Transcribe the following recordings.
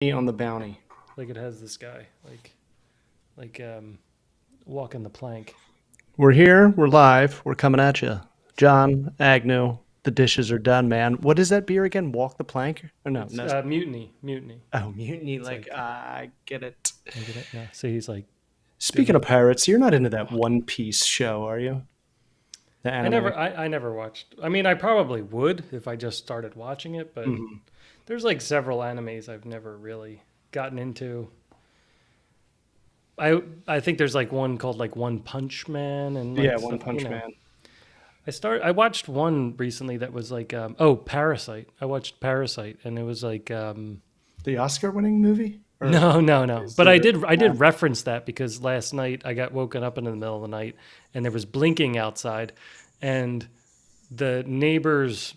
on the bounty. Like it has this guy, like walking the plank. We're here. We're live. We're coming at you. John Agnew. The dishes are done, man. What is that beer again? Walk the plank? Or no, It's no. mutiny. Oh, mutiny. It's like I get it. I get it. Yeah. So he's like Speaking doing of pirates, you're not into that walk. One Piece show, are you? The I anime. never I never watched. I mean, I probably would if I just started watching it, but Mhm. there's like several animes I've never really gotten into. I think there's like one called like One Punch Man and Yeah, like One stuff. Punch Man. I watched one recently that was like Parasite. I watched Parasite and it was like The Oscar-winning movie, or no. is But it? I did reference that because last night I got woken up in the middle of the night and there was blinking outside, and the neighbor's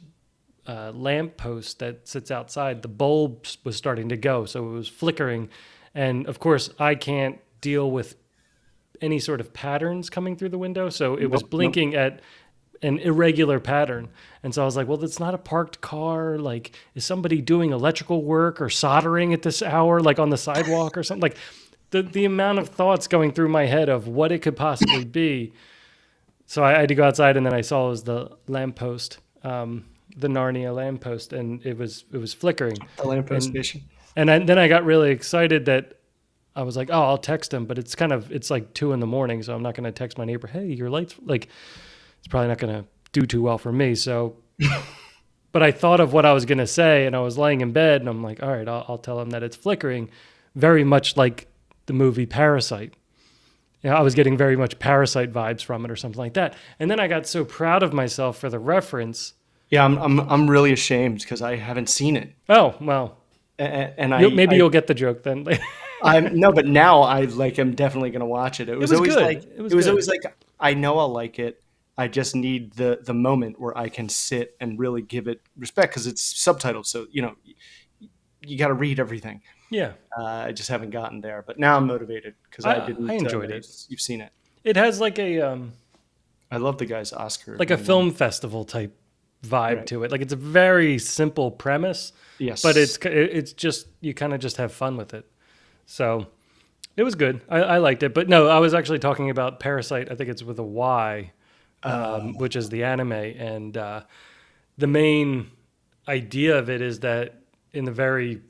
lamp post that sits outside, the bulb was starting to go, so it was flickering, and of course I can't deal with any sort of patterns coming through the window, so it was Nope, nope. blinking at an irregular pattern. And so I was like, well, that's not a parked car. Like, is somebody doing electrical work or soldering at this hour, like on the sidewalk or something? Like, the amount of thoughts going through my head of what it could possibly be. So I had to go outside, and then I saw it was the lamppost, the Narnia lamppost, and it was flickering. The lamppost And station. then I got really excited that I was like, oh, I'll text him, but it's like 2 a.m, so I'm not going to text my neighbor, hey, your lights, like, it's probably not going to do too well for me. So, but I thought of what I was going to say, and I was laying in bed, and I'm like, all right, I'll tell him that it's flickering, very much like the movie Parasite. I was getting very much Parasite vibes from it, or something like that. And then I got so proud of myself for the reference. Yeah, I'm really ashamed because I haven't seen it, Oh well, and maybe you'll get the joke then. I'm no, but now I like am definitely gonna watch it. It It was was always like good. It was it was good. always like I know I'll like it. I just need the moment where I can sit and really give it respect because it's subtitled. So you got to read everything. Yeah, I just haven't gotten there, but now I'm motivated because I I didn't enjoyed know it. you've seen it. It has I love the guy's Oscar like a winning one. film festival type vibe Right? to it. Like it's a very simple premise, but Yes. it's just you kind of just have fun with it. So it was good. I liked it. But no, I was actually talking about Parasite. I think it's with a Y, Uh, which is the anime, and the main idea of it is that in the very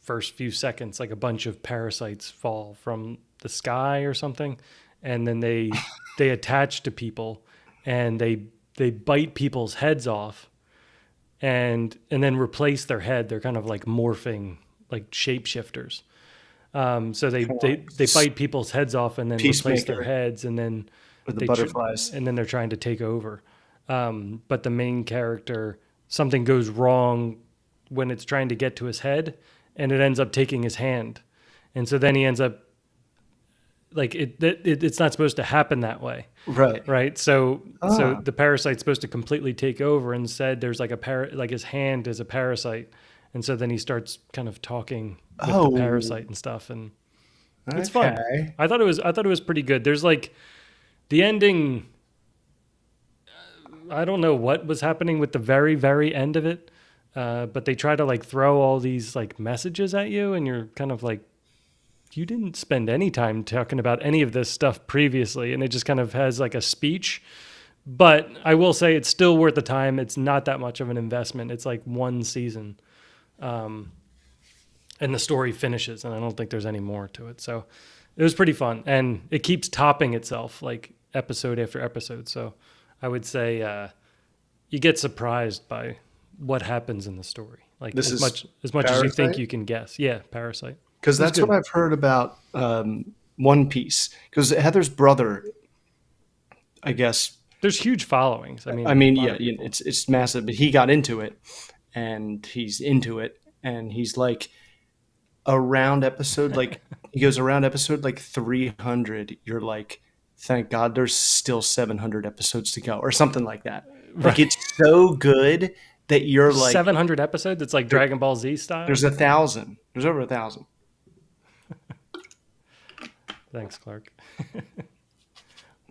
first few seconds, like a bunch of parasites fall from the sky or something, and then they attach to people, and they bite people's heads off, and then replace their head. They're kind of like morphing, like shapeshifters. So kind of like they bite people's heads off and then replace their Peacemaker heads, and then with the they tr- butterflies. and then they're trying to take over. But the main character, something goes wrong when it's trying to get to his head, and it ends up taking his hand, and so then he ends up like it's not supposed to happen that way, Right. right? So Ah. the parasite's supposed to completely take over. Instead, there's like like his hand is a parasite, and so then he starts kind of talking with the Oh. parasite and stuff, and it's fun. Okay. I thought it was pretty good. There's like the ending. I don't know what was happening with the very end of it, but they try to like throw all these like messages at you, and you're kind of like, you didn't spend any time talking about any of this stuff previously, and it just kind of has like a speech. But I will say it's still worth the time. It's not that much of an investment. It's like one season, and the story finishes, and I don't think there's any more to it. So it was pretty fun, and it keeps topping itself like episode after episode. So I would say you get surprised by what happens in the story, like This is as much as you think Parasite. you can guess. Yeah, Parasite. Because It was that's what good. I've heard about One Piece. Because Heather's brother, I guess, There's huge followings. I I mean, mean, a lot yeah, of people. it's massive, but he got into it, and he's into it, and he's like around episode like he goes around episode like 300. You're like, thank God, there's still 700 episodes to go, or something like that. Like Right. it's so good that you're There's like, 700 episodes. It's like there, Dragon Ball Z style. there's 1,000. There's over 1,000. Thanks, Clark.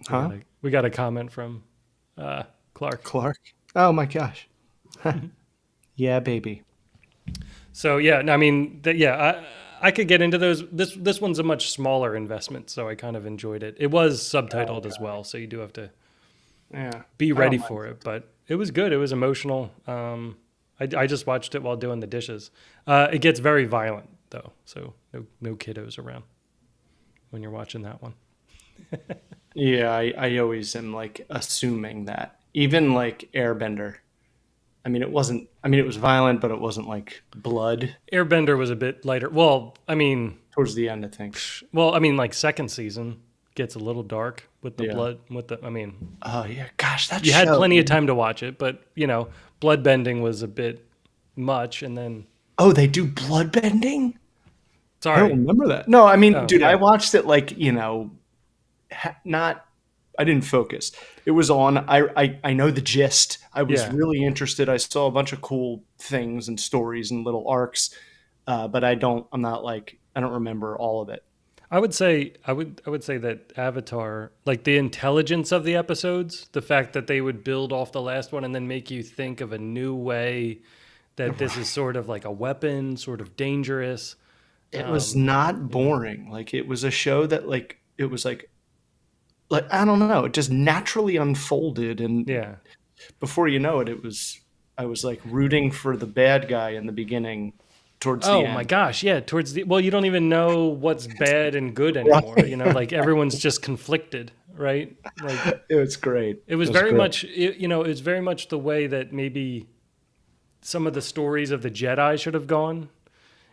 Huh? We got a comment from Clark. Clark? Oh my gosh. Yeah, baby. So yeah, no, I mean, yeah, I could get into those. This one's a much smaller investment, so I kind of enjoyed it. It was subtitled as well, so you do have to Yeah, be I ready don't mind. for it. But it was good. It was emotional. I just watched it while doing the dishes. It gets very violent though, so no kiddos around when you're watching that one. Yeah, I always am like assuming that. Even like Airbender. I mean, it wasn't. I mean, it was violent, but it wasn't like blood Airbender was a bit lighter. towards the end. I think. Like second season gets a little dark with the Yeah. blood. Oh yeah, gosh, that You had show. plenty of time to watch it, but blood bending was a bit much. And then, Oh, they do blood bending. I don't sorry, remember that. No, I mean, oh dude, I yeah, watched it like not. I didn't focus. It was on. I know the gist. I was yeah. really interested. I saw a bunch of cool things and stories and little arcs, but I don't. I'm not like. I don't remember all of it. I would say that Avatar, like the intelligence of the episodes, the fact that they would build off the last one and then make you think of a new way that this is sort of like a weapon, sort of dangerous. It was Um, not you know, boring. Like it was a show that like it was like I don't know. It just naturally unfolded, and yeah. before you know it, it was I was like rooting for the bad guy in the beginning, towards the Oh my end. gosh, yeah. You don't even know what's bad and good anymore. Right. Like everyone's just conflicted, right? Like It was great. it It was was very great. much, it was very much the way that maybe some of the stories of the Jedi should have gone.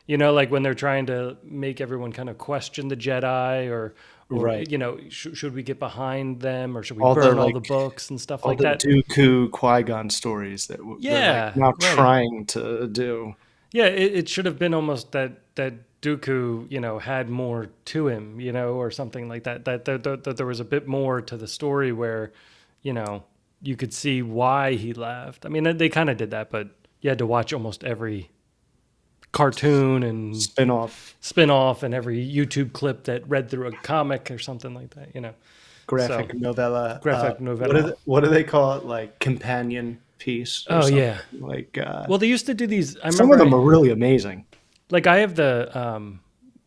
Like when they're trying to make everyone kind of question the Jedi, or Right. should we get behind them, or should we All the burn all the like books and stuff all like the that? Dooku Qui-Gon stories that they're like Yeah, now right. trying to do. Yeah, it should have been almost that Dooku, had more to him, or something like that. That there was a bit more to the story where, you know, you could see why he left. I mean, they kind of did that, but you had to watch almost every cartoon and Spin-off spin-off and every YouTube clip that read through a comic or something like that. So graphic novella. graphic What do novella. they call it? Like companion piece or Oh something. yeah. Like Well, they used to do these. I some of remember, them are really amazing. like I have the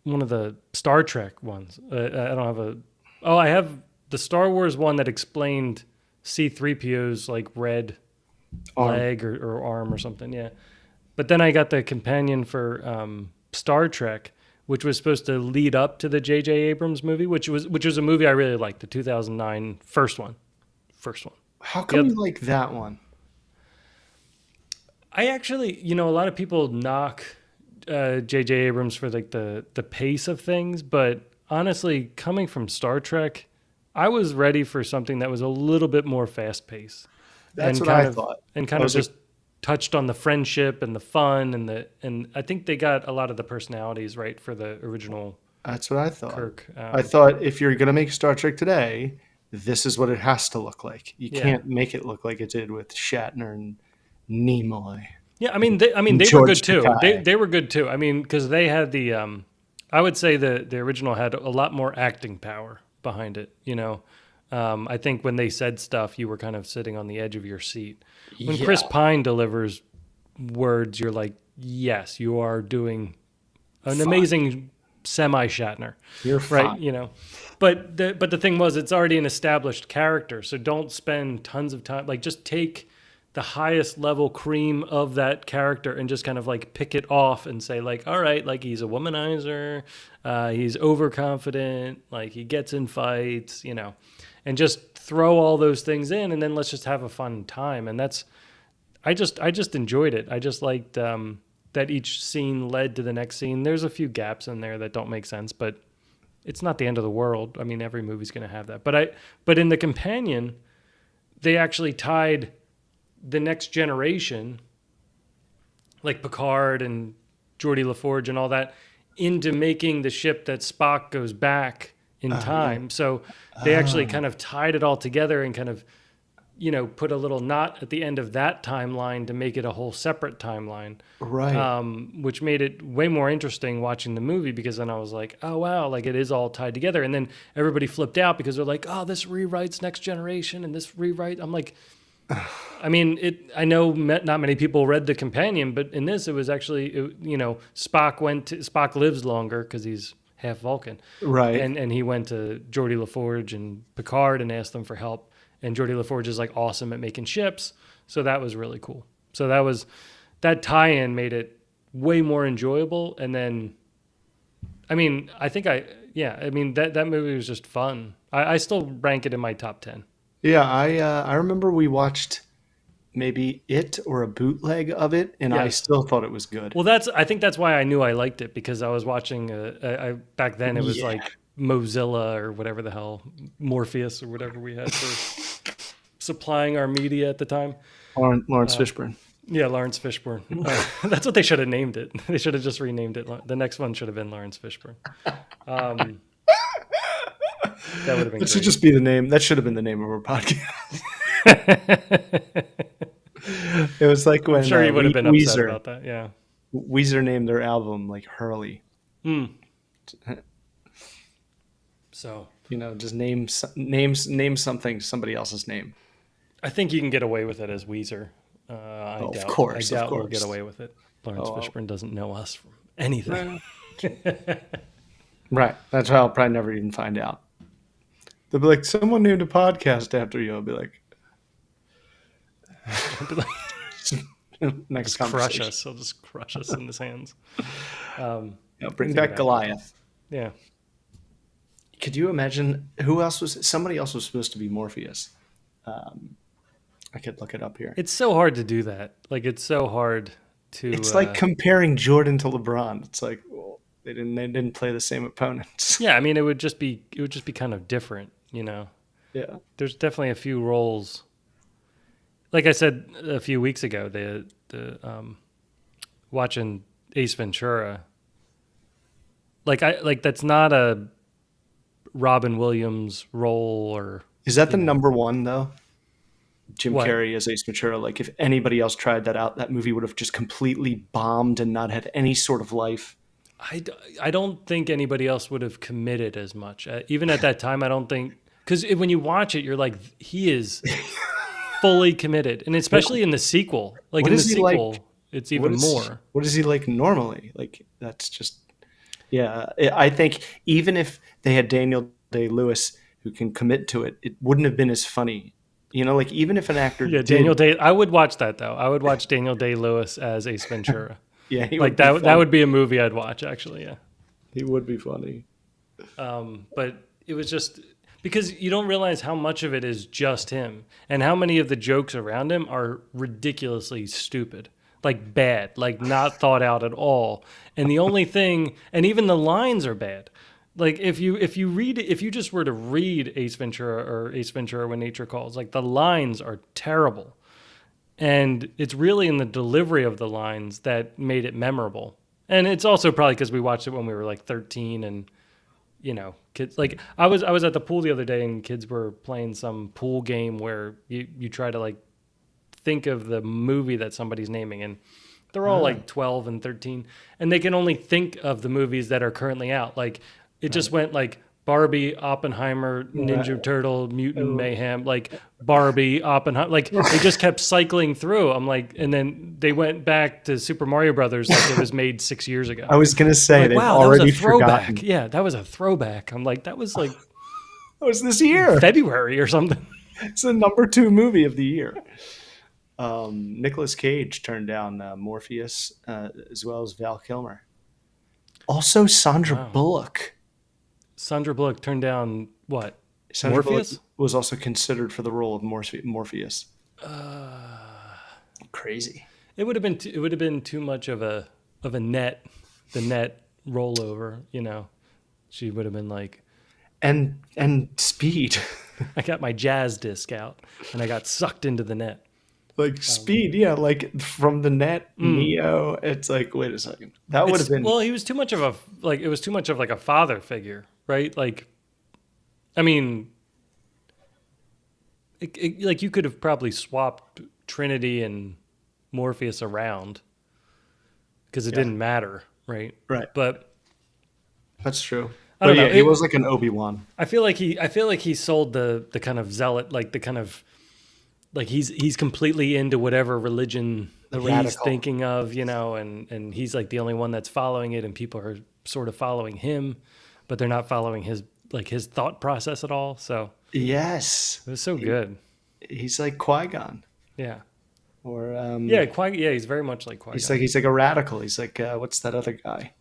one of the Star Trek ones. I don't have a. Oh, I have the Star Wars one that explained C-3PO's like red Arm. leg or arm or something. Yeah, but then I got the companion for Star Trek, which was supposed to lead up to the J.J. Abrams movie, which was a movie I really liked, the 2009 first one. First one. How The come other, you like that one? I actually, a lot of people knock J.J. Abrams for like the pace of things, but honestly, coming from Star Trek, I was ready for something that was a little bit more fast paced That's and what kind I of thought. and I kind of was like, just touched on the friendship and the fun and I think they got a lot of the personalities right for the original that's what I thought. Kirk. I thought if you're gonna make Star Trek today, this is what it has to look like. You Yeah. can't make it look like it did with Shatner and Nimoy Yeah, I mean, and they were good George too. They Takei. they were good too. I mean, because they had I would say the original had a lot more acting power behind it. I think when they said stuff, you were kind of sitting on the edge of your seat. When Yeah, Chris Pine delivers words, you're like, yes, you are doing an fine. amazing semi Shatner, You're right? fine. But the thing was, it's already an established character, so don't spend tons of time. Like, just take the highest level cream of that character and just kind of like pick it off and say like, all right, like he's a womanizer, he's overconfident, like he gets in fights, and just throw all those things in, and then let's just have a fun time. And I just enjoyed it. I just liked that each scene led to the next scene. There's a few gaps in there that don't make sense, but it's not the end of the world. I mean, every movie's going to have that. But in the companion, they actually tied the next generation, like Picard and Geordie LaForge and all that, into making the ship that Spock goes back in Yeah. time. So they actually Ah, kind of tied it all together and kind of, put a little knot at the end of that timeline to make it a whole separate timeline, right. which made it way more interesting watching the movie because then I was like, oh, wow, like it is all tied together. And then everybody flipped out because they're like, oh, this rewrites Next Generation and this rewrite. I'm like, I mean, I know not many people read the companion, but in this, it was actually, Spock lives longer because he's half Vulcan, Right. and he went to Geordie LaForge and Picard and asked them for help, and Geordie LaForge is like awesome at making ships, so that was really cool. So that tie-in made it way more enjoyable, and then, I mean, I mean that movie was just fun. I still rank it in my top 10. Yeah, I remember we watched maybe it or a bootleg of it, and I Yes. still thought it was good. Well, I think that's why I knew I liked it, because I was watching. Back then it was Yeah. like Mozilla or whatever the hell, Morpheus or whatever we had for supplying our media at the time. Lawrence Fishburne. Yeah, Lawrence Fishburne. That's what they should have named it. They should have just renamed it. The next one should have been Lawrence Fishburne. Um, that would have been That should great. just be the name. That should have been the name of our podcast. It was like I'm when sure he would have been upset Weezer about that. Yeah. Weezer named their album like Hurley. Hmm. So You know, just name something somebody else's name. I think you can get away with it as Weezer. Oh, of course, I of doubt we'll course. get away with it. Lawrence Oh, Fishburne doesn't know us from anything. right. That's why I'll probably never even find out. They'll be like, someone named a podcast after you. I'll be like, next Just crush conversation. us. He'll just crush us in his hands. Yeah, bring Take it back back. Goliath. Yeah. Could you imagine who else was? Somebody else was supposed to be Morpheus. I could look it up here. It's so hard to do that. Like, it's so hard to. It's like comparing Jordan to LeBron. It's like, well, they didn't play the same opponents. yeah, I mean, it would just be kind of different, you know. Yeah. There's definitely a few roles. Like I said a few weeks ago, the watching Ace Ventura. Like that's not a Robin Williams role, or Is that the number one though? Jim what? Carrey as Ace Ventura. Like if anybody else tried that out, that movie would have just completely bombed and not had any sort of life. I don't think anybody else would have committed as much. Even at that time, I don't think, because when you watch it, you're like, he is fully committed, and especially in the sequel. Like What in the is he like? sequel, it's even more. What is he like normally? Like that's just yeah. I think even if they had Daniel Day-Lewis who can commit to it, it wouldn't have been as funny. You know, like even if an actor Yeah, did, Daniel Day. I would watch that though. I would watch Daniel Day-Lewis as Ace Ventura. yeah, he Like would be that. That funny. would be a movie I'd watch. Actually, yeah. He would be funny. But it was just because you don't realize how much of it is just him, and how many of the jokes around him are ridiculously stupid, like bad, like not thought out at all. And the only thing, and even the lines are bad. Like if you just were to read Ace Ventura or Ace Ventura When Nature Calls, like the lines are terrible. And it's really in the delivery of the lines that made it memorable. And it's also probably because we watched it when we were like 13, and kids, like I was at the pool the other day, and kids were playing some pool game where you try to like think of the movie that somebody's naming, and they're all like 12 and 13, and they can only think of the movies that are currently out. Like it just went like Barbie, Oppenheimer, Ninja Turtle, Mutant Mayhem, like Barbie, Oppenheimer, like they just kept cycling through. I'm like, and then they went back to Super Mario Brothers like it was made 6 years ago. I was gonna say Like, they've wow, that was already a throwback. forgotten. Yeah, that was a throwback. I'm like, that was like That was this year. February or something. It's the number 2 movie of the year. Nicolas Cage turned down Morpheus as well as Val Kilmer. Also, Sandra Bullock. Sandra Bullock turned down what? Sandra Morpheus? Bullock was also considered for the role of Morpheus. Crazy. It would have been too much of a net, the net rollover. She would have been like, And Speed. I got my jazz disc out and I got sucked into the net. Like Speed, yeah, like from the net, Neo. It's like, wait a second. That would have been Well, he was too much of it was too much of like a father figure, right? Like, I mean, like you could have probably swapped Trinity and Morpheus around because it didn't matter, right? right. But That's true. I don't But yeah, know. he was like an Obi-Wan. I feel like he sold the kind of zealot, like the kind of like he's completely into whatever religion The he's radical. thinking of, and he's like the only one that's following it, and people are sort of following him, but they're not following his thought process at all. So Yes. it was so good. He's like Qui-Gon, Yeah. or Yeah, yeah, he's very much like Qui-Gon. he's like a radical. He's like what's that other guy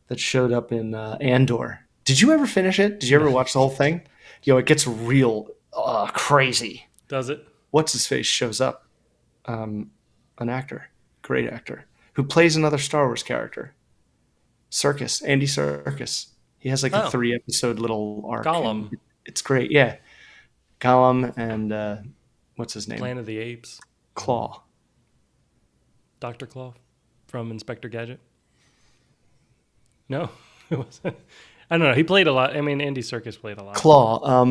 that showed up in Andor? Did you ever finish it? Did you ever watch the whole thing? It gets real crazy. Does it? What's his face shows up? An actor, great actor, who plays another Star Wars character. Andy Circus. He has like a Oh, 3 episode little arc, Gollum, and it's great. Yeah, Gollum and what's his name? Planet of the Apes, Claw. Dr. Claw from Inspector Gadget. No, it wasn't. I don't know. He played a lot. I mean, Andy Serkis played a lot. Claw.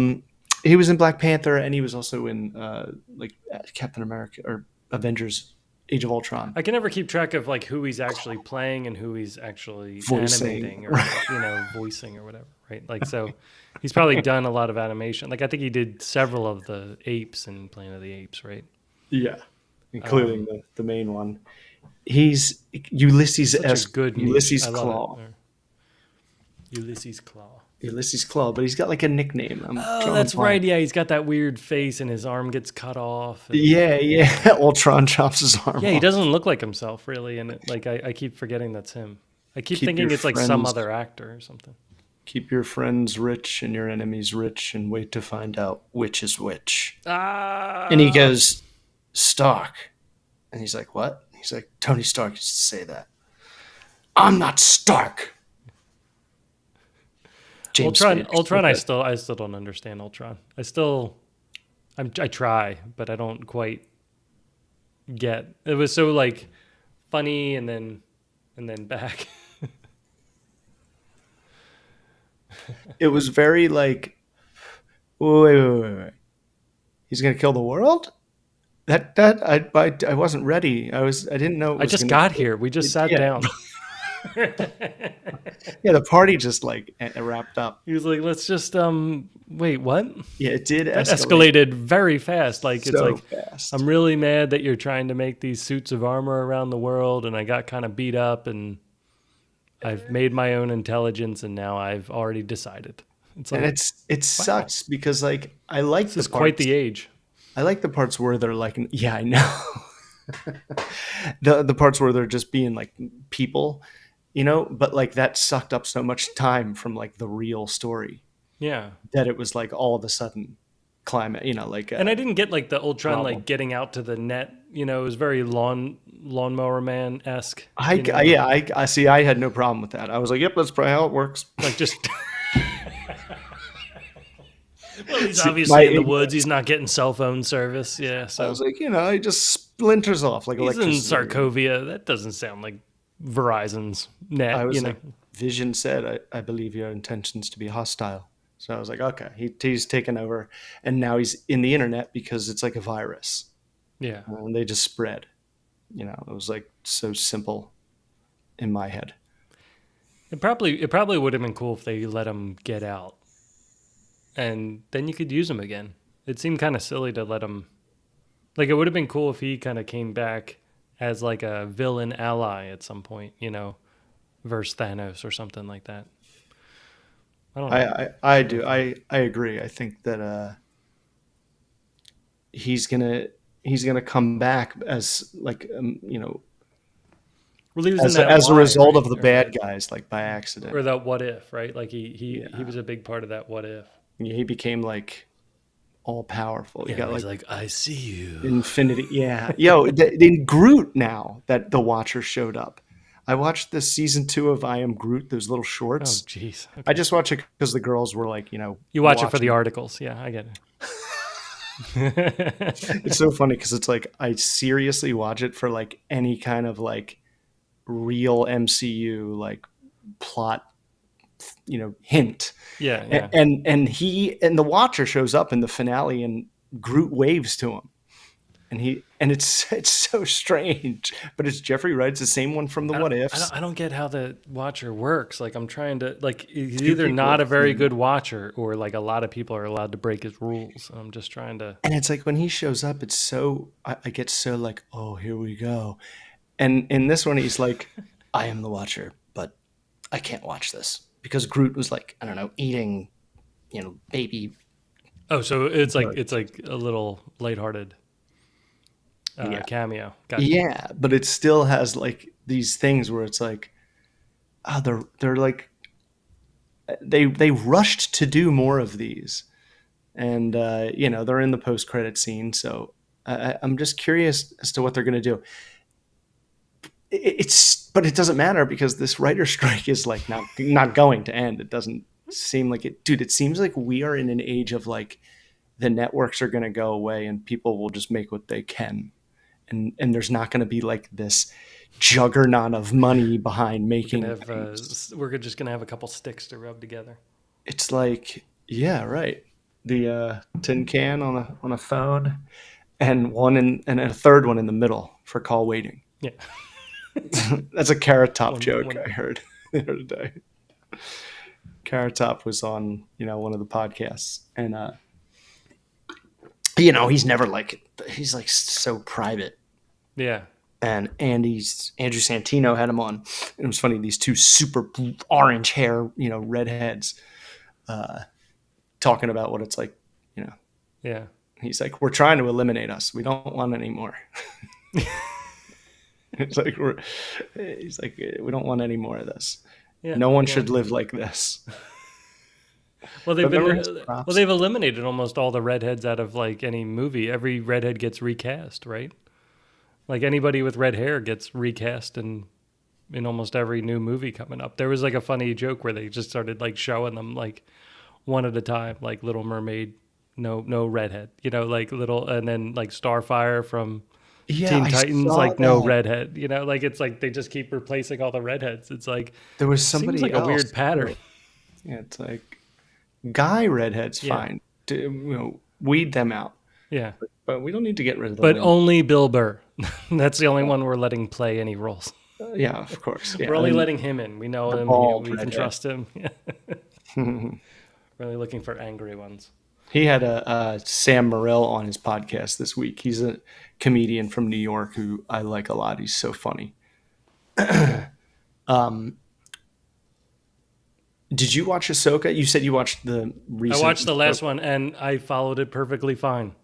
He was in Black Panther, and he was also in like Captain America or Avengers: Age of Ultron. I can never keep track of like who he's actually playing and who he's actually Voicing. animating or voicing or whatever, right? Like, so he's probably done a lot of animation. Like, I think he did several of the apes in Planet of the Apes, right? Yeah, including the main one. He's Ulysses Such S. a good niche. Ulysses I love Claw. it. Ulysses Claw. Ulysses Claw, but he's got like a nickname. Oh, that's right. Yeah, he's got that weird face and his arm gets cut off. And Yeah. Ultron chops his arm yeah, he off. doesn't look like himself really, and like I keep forgetting that's him. I keep thinking your it's like some friends- other actor or something. Keep your friends rich and your enemies rich, and wait to find out which is which. Ah. And he goes, Stark. And he's like, what? He's like, Tony Stark used to say that. I'm not Stark. James Ultron. Spader. Ultron. I still don't understand Ultron. I try, but I don't quite get. It was so like funny and then back. It was very like, wait. He's gonna kill the world? I wasn't ready. I didn't know. I just got here. We just sat down. Yeah, the party just like wrapped up. He was like, "Let's just wait, what?" Yeah, it did That escalate escalated very fast. Like so it's like fast. I'm really mad that you're trying to make these suits of armor around the world, and I got kind of beat up, and I've made my own intelligence, and now I've already decided. It's like And it sucks because like I like this is quite the age. I like the parts where they're like, yeah, I know. The parts where they're just being like people, but like that sucked up so much time from like the real story Yeah. that it was like all of a sudden climate, like And I didn't get like the Ultron problem. like getting out to the net. It was very lawnmower man esque. I see. I had no problem with that. I was like, yep, that's probably how it works. Like just. Well, he's See, obviously in the woods. He's not getting cell phone service. Yeah, I so was like, he just splinters off like he's in electricity. Sarkovia. That doesn't sound like Verizon's net. I was like, Vision said, I believe your intentions to be hostile. So I was like, okay, he's taken over, and now he's in the internet because it's like a virus, yeah. and they just spread. It was like so simple in my head. It probably would have been cool if they let him get out, and then you could use him again. It seemed kind of silly to let him. Like, it would have been cool if he kind of came back as like a villain ally at some point, versus Thanos or something like that. I don't know. I do. I agree. I think that he's gonna come back as like Well, he was in that as a line, result right? of the bad guys, like by accident. Or that what if, right? Like he was a big part of that what if. He became like all powerful. He got he's like, I see you. infinity. Yeah. Yo, in Groot now that the Watcher showed up. I watched the season 2 of I Am Groot, those little Oh, shorts. jeez. Okay. I just watch it because the girls were like, You watch it for the articles. Yeah, I get it. It's so funny because it's like I seriously watch it for like any kind of like real MCU like plot, hint. Yeah. And he and the Watcher shows up in the finale and Groot waves to him. and it's so strange, but it's Jeffrey Wright. It's the same one from the What Ifs. I don't get how the watcher works. Like I'm trying to like he's Two either people not at a the very same good time. watcher or like a lot of people are allowed to break his rules. I'm just trying to. And it's like when he shows up, it's so I get so like, oh, here we go. And in this one, he's like, I am the Watcher, but I can't watch this because Groot was like, I don't know, eating, baby. Oh, so it's like Bird. a little lighthearted Yeah, cameo. Gotcha. yeah, but it still has like these things where it's like, oh, they're like they rushed to do more of these, and they're in the post credit scene, so I'm just curious as to what they're going to do. But it doesn't matter because this writer strike is like not going to end. It doesn't seem like it, dude. It seems like we are in an age of like the networks are going to go away and people will just make what they can, and there's not going to be like this juggernaut of money behind We're gonna making have things. we're just gonna have a couple sticks to rub together. It's like, yeah, right. The tin can on a phone, and a third one in the middle for call waiting. Yeah. That's a Carrot Top one, joke one, I heard the other day. Carrot Top was on, one of the podcasts, and he's never like he's like so private. yeah. And Andrew Santino had him on. And it was funny, these two super orange hair, redheads, talking about what it's like, you know. Yeah. He's like, we're trying to eliminate us. We don't want any more. It's like he's like, we don't want any more of this. Yeah. No one Well, should live like this. well, But remember his props? they've eliminated almost all the redheads out of like any movie. Every redhead gets recast, right? Like anybody with red hair gets recast in almost every new movie coming up. There was like a funny joke where they just started like showing them like one at a time, like Little Mermaid, no redhead, like little, and then like Starfire from Yeah, Teen I Titans, saw like no that. redhead, like it's like they just keep replacing all the redheads. It's like There was seems somebody like a else. weird pattern. Yeah, it's like guy redhead's Yeah, fine. Weed them out. yeah, But we don't need to get rid of the but women. only Bill Burr. That's the only one we're letting play any roles. Yeah, of course. Yeah, We're only and letting him in. We know the him. bald We can redhead. trust him. Really looking for angry ones. He had a Sam Morril on his podcast this week. He's a comedian from New York who I like a lot. He's so funny. um, did you watch Ahsoka? You said you watched the I recent. watched the last one and I followed it perfectly fine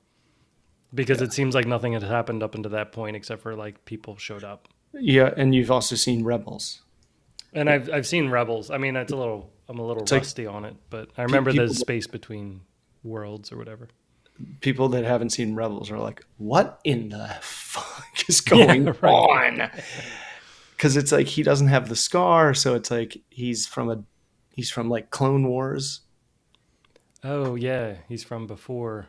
because Yeah, it seems like nothing had happened up until that point except for like people showed up. yeah, and you've also seen Rebels. And I've seen Rebels. I mean, I'm a little It's like rusty on it, but I remember the people space between worlds or whatever. people that haven't seen Rebels are like, "What in the fuck is Yeah, going right. on?" Because it's like he doesn't have the scar, so it's like he's from like Clone Wars, Oh yeah, he's from before.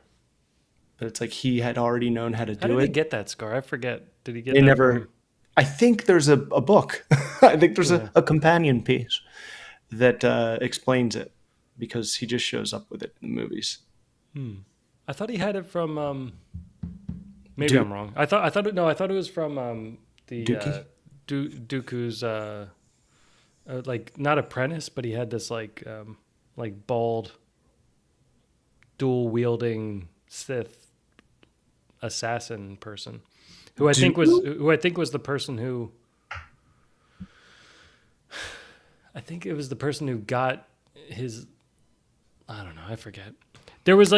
but it's like he had already known how to How do did he it. get that scar? I forget. Did he get They that never. from? I think there's a book. I think there's Yeah. a companion piece that explains it because he just shows up with it in the movies. Hmm. I thought he had it from. Maybe Duke I'm wrong. I thought it was from the Dookie. Dooku's like not apprentice, but he had this like bald, dual wielding Sith assassin person, Dooku? who I think was the person who I think it was the person who got his. I don't know. I forget. There was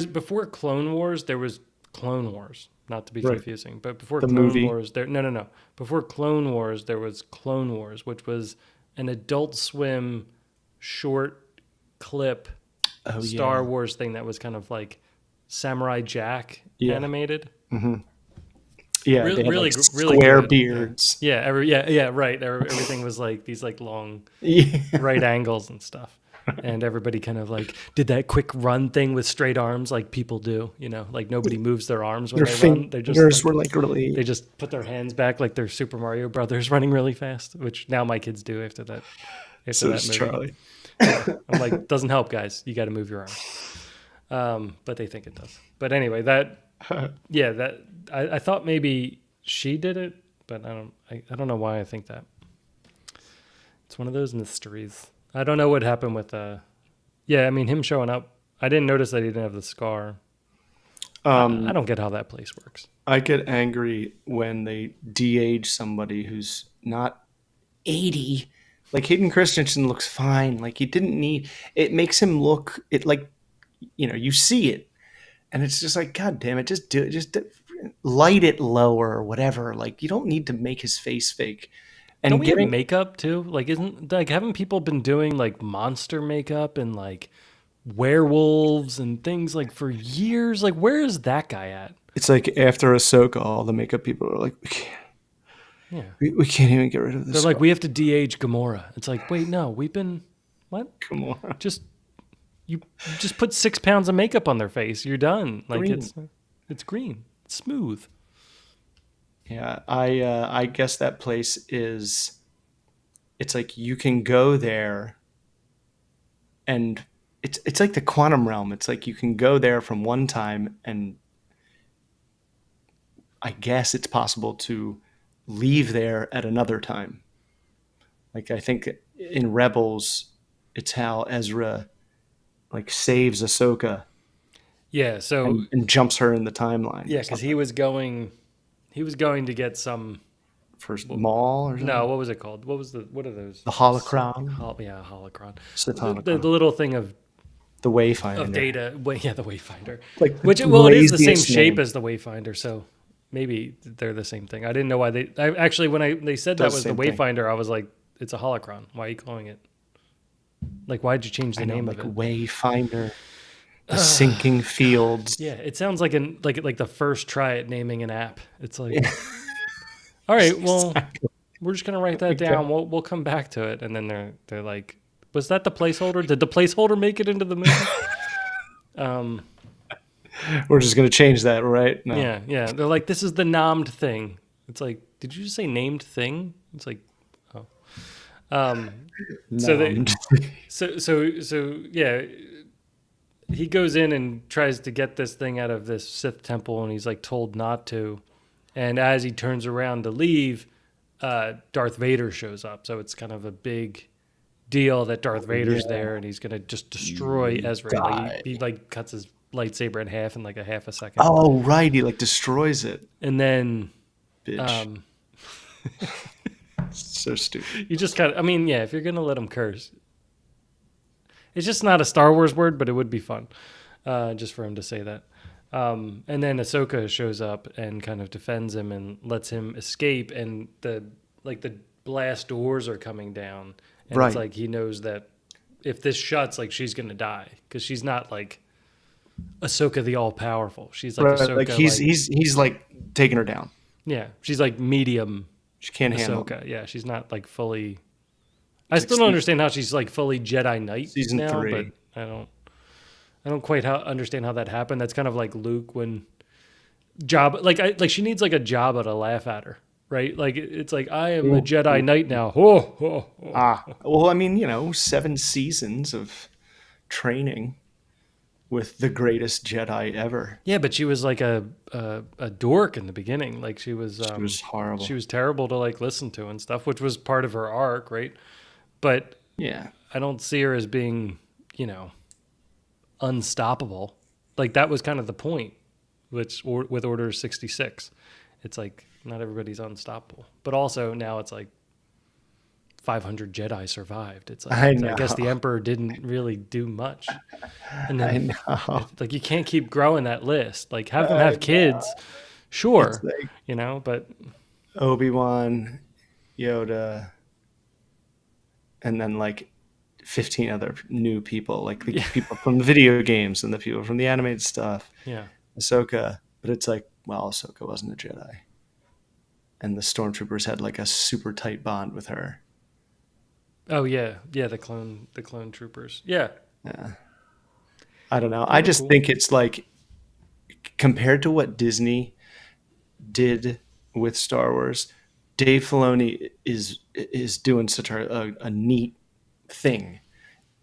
before Clone Wars. There was Clone Wars. Not to be Right. confusing, but before The Clone movie. Wars, no. Before Clone Wars, there was Clone Wars, which was an Adult Swim short clip Oh Star yeah, Wars thing that was kind of like Samurai Jack yeah, animated. yeah. Really, They had really, like really square good. beards. Yeah, right. Everything was like these like long Yeah, right angles and stuff. And everybody kind of like did that quick run thing with straight arms like people do, like nobody moves their arms when their they run. They just fingers like were like they really. just put their hands back like they're Super Mario Brothers running really fast, which now my kids do after So that does movie. Charlie. I'm like, doesn't help, guys. You got to move your arms. But they think it does. But anyway, that I thought maybe she did it, but I don't know why I think that. It's one of those mysteries. I don't know what happened with yeah, I mean him showing up. I didn't notice that he didn't have the scar. I Um, don't get how that place works. I get angry when they de-age somebody who's not 80. Like Hayden Christensen looks fine. Like he didn't need it makes him look it like you see it and it's just like god damn it just do it light it lower or whatever. Like you don't need to make his face fake. Don't And we have getting makeup too? Like, isn't like haven't people been doing like monster makeup and like werewolves and things like for years? Like, where is that guy at? it's like after Ahsoka all the makeup people are like Yeah, we can't even get rid of they're this like, scar. we have to de-age Gamora. It's like, wait, no, we've been what? Come on. Just you just put 6 pounds of makeup on their face. You're done. Like Green. it's green, it's smooth. Yeah, I guess that place is it's like you can go there and it's like the quantum realm. It's like you can go there from one time and I guess it's possible to leave there at another time. Like I think in Rebels it's how Ezra like saves Ahsoka Yeah. So and jumps her in the timeline yeah, or because something. he was going to get some. First Well, Maul or no, something. what was it called? What are those? The holocron. Yeah, holocron. The Satanicron. little thing The of Wayfinder. data. Yeah, the Wayfinder. Like the Which well, it is the same laziest shape name. as the Wayfinder, so maybe they're the same thing. I didn't know why they. I actually when they said that Does the was the same thing. Wayfinder, I was like, it's a holocron. Why are you calling it? Like, why'd you change I the know, name like of it? Wayfinder, the sinking fields. Yeah, it sounds like like the first try at naming an app. It's like, all right, well, Exactly. we're just gonna write that Okay. down. We'll come back to it, and then they're like, was that the placeholder? Did the placeholder make it into the movie? Um, We're just gonna change that, right? No. yeah. They're like, this is the nommed thing. It's like, did you just say named thing? It's like, oh. Um, so No. they, so yeah, he goes in and tries to get this thing out of this Sith temple, and he's like told not to. And as he turns around to leave, Darth Vader shows up. So it's kind of a big deal that Darth Vader's Yeah. there, and he's gonna just destroy Ezra. Like Die. he like cuts his lightsaber in half in like a half a second, Oh, right. He like destroys it. and then Bitch. um, So stupid. you just kind of. I mean, yeah, if you're gonna let him curse, it's just not a Star Wars word, but it would be fun, just for him to say that. And then Ahsoka shows up and kind of defends him and lets him escape, and the blast doors are coming down, and it's Right. like he knows that if this shuts, like she's gonna die because she's not like Ahsoka the all powerful. She's like Right. Ahsoka, Like he's like taking her down. yeah, she's like medium She can't handle it. Ahsoka. Yeah, she's not like fully. I It's still like don't understand how she's like fully Jedi Knight season now, 3. but I don't quite understand how that happened. That's kind of like Luke when Jabba, like she needs like a Jabba to laugh at her, right? Like it's like I am the Jedi Knight now. Well, I mean, 7 seasons of training with the greatest Jedi ever. Yeah, but she was like a dork in the beginning. Like It was horrible. she was terrible to like listen to and stuff, which was part of her arc, right? But Yeah. I don't see her as being, unstoppable. Like that was kind of the point, with Order 66. It's like not everybody's unstoppable, but also now it's like 500 Jedi survived. It's like I I guess know. the Emperor didn't really do much, and I then know. like you can't keep growing that list. Like have them I have kids, know. It's sure, like but Obi-Wan, Yoda, and then like 15 other new people, like the yeah, people from the video games and the people from the animated stuff. yeah. Ahsoka, but it's like, well, Ahsoka wasn't a Jedi. And the stormtroopers had like a super tight bond with her. Oh yeah, yeah. The clone troopers. Yeah, Yeah. I don't know. they I were just cool. think it's like compared to what Disney did with Star Wars, Dave Filoni is doing such a neat thing.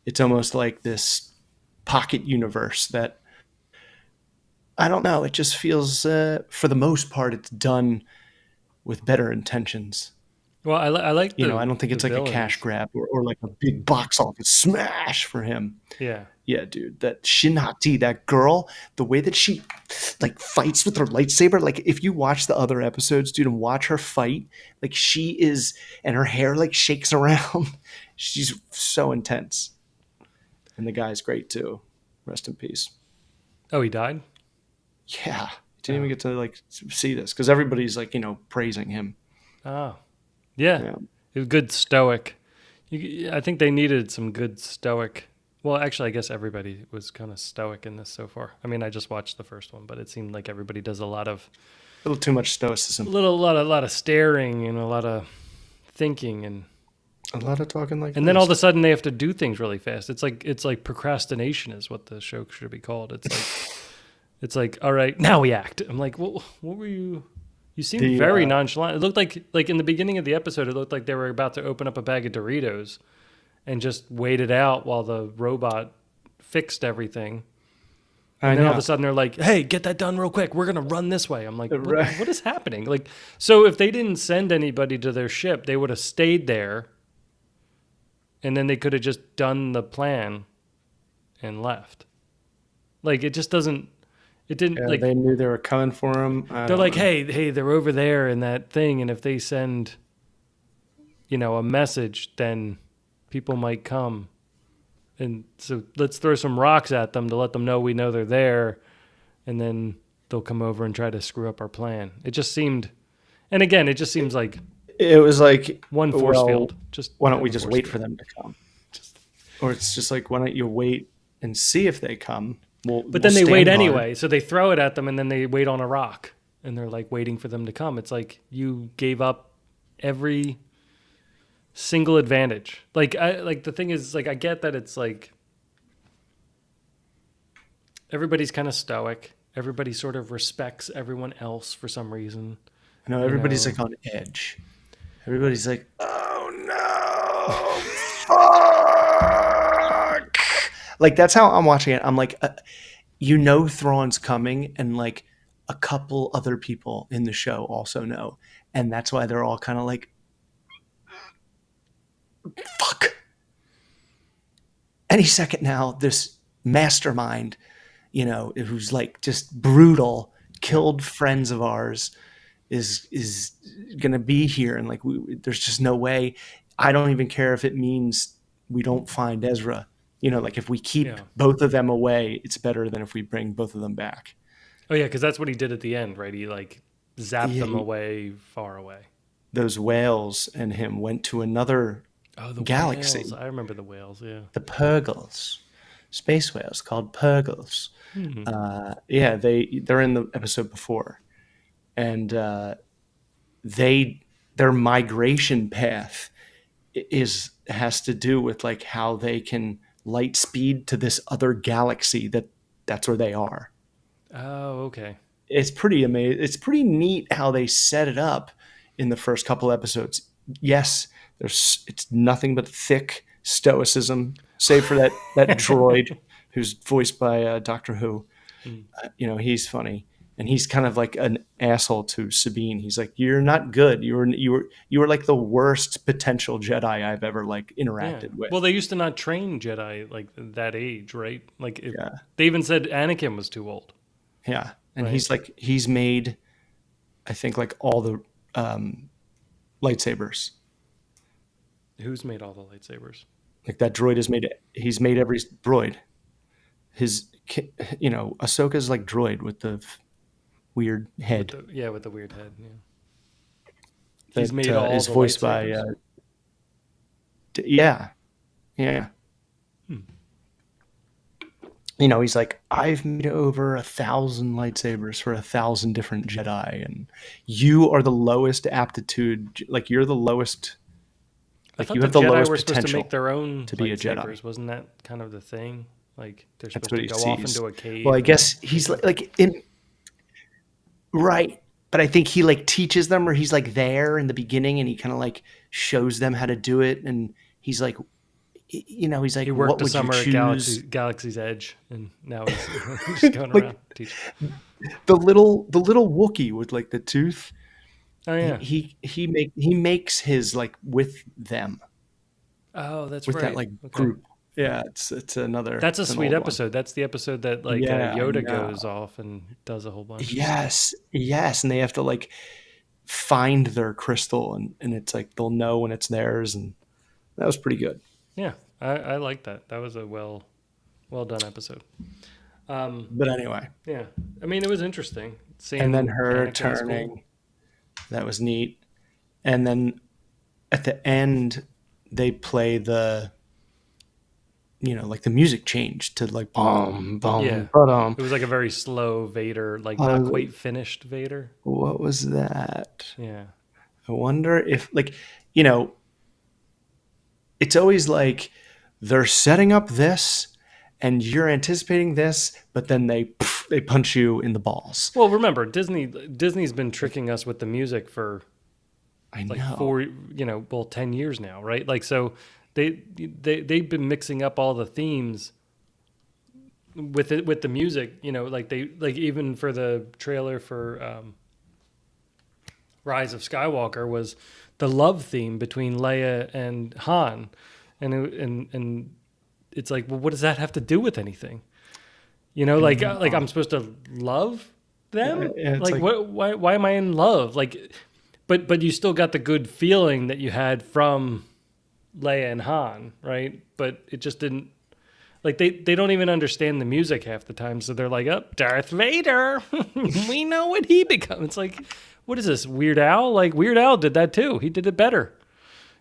It's almost like this pocket universe that I don't know. It just feels, for the most part, it's done with better intentions. Well, I like I don't think the it's like a cash villains. grab or like a big box office smash for him. Yeah. Yeah, dude, that Shinhati, that girl, the way that she like fights with her lightsaber, like if you watch the other episodes, dude, and watch her fight, like she is, and her hair like shakes around. She's so intense, and the guy's great too. Rest in peace. Oh, he died. Yeah, didn't even Oh. get to like see this because everybody's like praising him. Oh. Yeah. Yeah, It was good stoic. I think they needed some good stoic. Well, actually, I guess everybody was kind of stoic in this so far. I mean, I just watched the first one, but it seemed like everybody does a lot of a little too much stoicism, lot of staring and a lot of thinking, a lot of talking like and then all this. of a sudden they have to do things really fast. It's like procrastination is what the show should be called. It's like all right, now we act. I'm like, well, what were you? You seemed The very nonchalant. It looked like in the beginning of the episode, it looked like they were about to open up a bag of Doritos and just wait it out while the robot fixed everything. I And then all of know. a sudden they're like, "Hey, get that done real quick. We're gonna run this way." I'm like, Right. what is happening?" Like, so if they didn't send anybody to their ship, they would have stayed there, and then they could have just done the plan and left. Like, it just doesn't. It didn't Yeah, they like. knew they were coming for him. I They're don't like, know. "Hey, they're over there in that thing, and if they send, a message, then people might come." And so let's throw some rocks at them to let them know we know they're there, and then they'll come over and try to screw up our plan. It just seemed, and again, it just seems like It was like, one force well, field. Just why don't have we a just force wait field. for them to come? Just, Or it's just like, why don't you wait and see if they come? but We'll then they wait stand guard. anyway, so they throw it at them, and then they wait on a rock, and they're like waiting for them to come. It's like you gave up every single advantage. Like the thing is, like, I get that it's like everybody's kind of stoic. Everybody sort of respects everyone else for some reason. I know You everybody's know, like on edge. Everybody's like, oh no, fuck. Like that's how I'm watching it. I'm like, Thrawn's coming, and like a couple other people in the show also know, and that's why they're all kind of like, fuck. Any second now, this mastermind, who's like just brutal, yeah, killed friends of ours, is gonna be here, and like there's just no way. I don't even care if it means we don't find Ezra. Like if we keep yeah. both of them away, it's better than if we bring both of them back. Oh yeah, because that's what he did at the end, right? He like zapped Yeah, them away, far away. those whales and him went to another Oh, the whales! galaxy, I remember the whales. Yeah. the Purgles, space whales called Purgles. Hmm. Yeah, they're in the episode before, and their migration path has to do with like how they can light speed to this other galaxy that's where they are. Oh, okay. It's pretty amazing. It's pretty neat how they set it up in the first couple episodes. Yes, it's nothing but thick stoicism, save for that droid who's voiced by Doctor Who. Hmm. He's funny, and he's kind of like an asshole to Sabine. He's like, "You're not good. You were like the worst potential Jedi I've ever like Yeah. interacted with." Well, they used to not train Jedi like that age, right? Like Yeah, they even said Anakin was too old, yeah, and right? he's made, I think, like all the lightsabers. Who's made all the lightsabers? Like that droid is made. He's made every droid. His, Ahsoka's like droid with the weird head With the weird head. Yeah. He's that made all is the voiced by. lightsabers. Yeah, yeah. Hmm. He's like, I've made over 1,000 lightsabers for 1,000 different Jedi, and you are the lowest aptitude. Like you're the lowest. I Like thought you the have the Jedi lowest were supposed to make potential their own to be a Jedi. lightsabers. Wasn't that kind of the thing? Like they're That's supposed what to he go off sees. into a Well, cave I and guess make he's them. like in right, but I think he like teaches them, or he's like there in the beginning, and he kind of like shows them how to do it, and he's like he's like, He worked what the would you summer at choose? Galaxy's Edge, and now he's just going Like around teaching. the little Wookiee with like the tooth. Oh yeah. He makes his like with them, Oh, that's with that right. like Okay. group. Yeah, That's a it's an sweet old one. episode. That's the episode that like Yeah, I Yoda know. goes off and does a whole bunch of stuff. Yes, yes, and they have to like find their crystal, and it's like they'll know when it's theirs, and that was pretty good. Yeah, I like that. That was a well done episode. Um, But anyway, yeah, I mean it was interesting and then seeing her Anakin in school. turning, that was neat. And then at the end, they play like the music changed to like bum Yeah, bum ba. it was like a very slow Vader, like not quite finished Vader. What was that? Yeah, I wonder if like you know it's always like they're setting up this and you're anticipating this, but then they punch you in the balls. well, remember Disney's been tricking us with the music for I like know. 10 years now, right? Like so they've been mixing up all the themes with the music, like they like even for the trailer for Rise of Skywalker was the love theme between Leia and Han, and it's like, well, what does that have to do with anything? I Like know. I'm supposed to love them? Yeah, it's Like like what? Why am I in love? Like, but you still got the good feeling that you had from Leia and Han, right? But it just didn't. Like they don't even understand the music half the time, so they're like, "Oh, Darth Vader, we know what he becomes." It's like, what is this, Weird Al? Like Weird Al did that too. He did it better,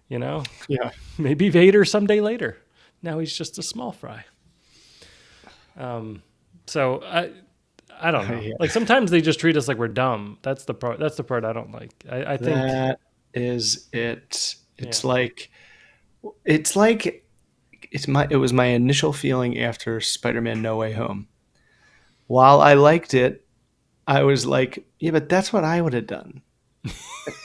you know. yeah. Maybe Vader someday later. Now he's just a small fry. So I don't know. Yeah. Like sometimes they just treat us like we're dumb. That's the part. That's the part I don't like. I think That is it. yeah. It's like it was my initial feeling after Spider-Man No Way Home. While I liked it, I was like, yeah, but that's what I would have done.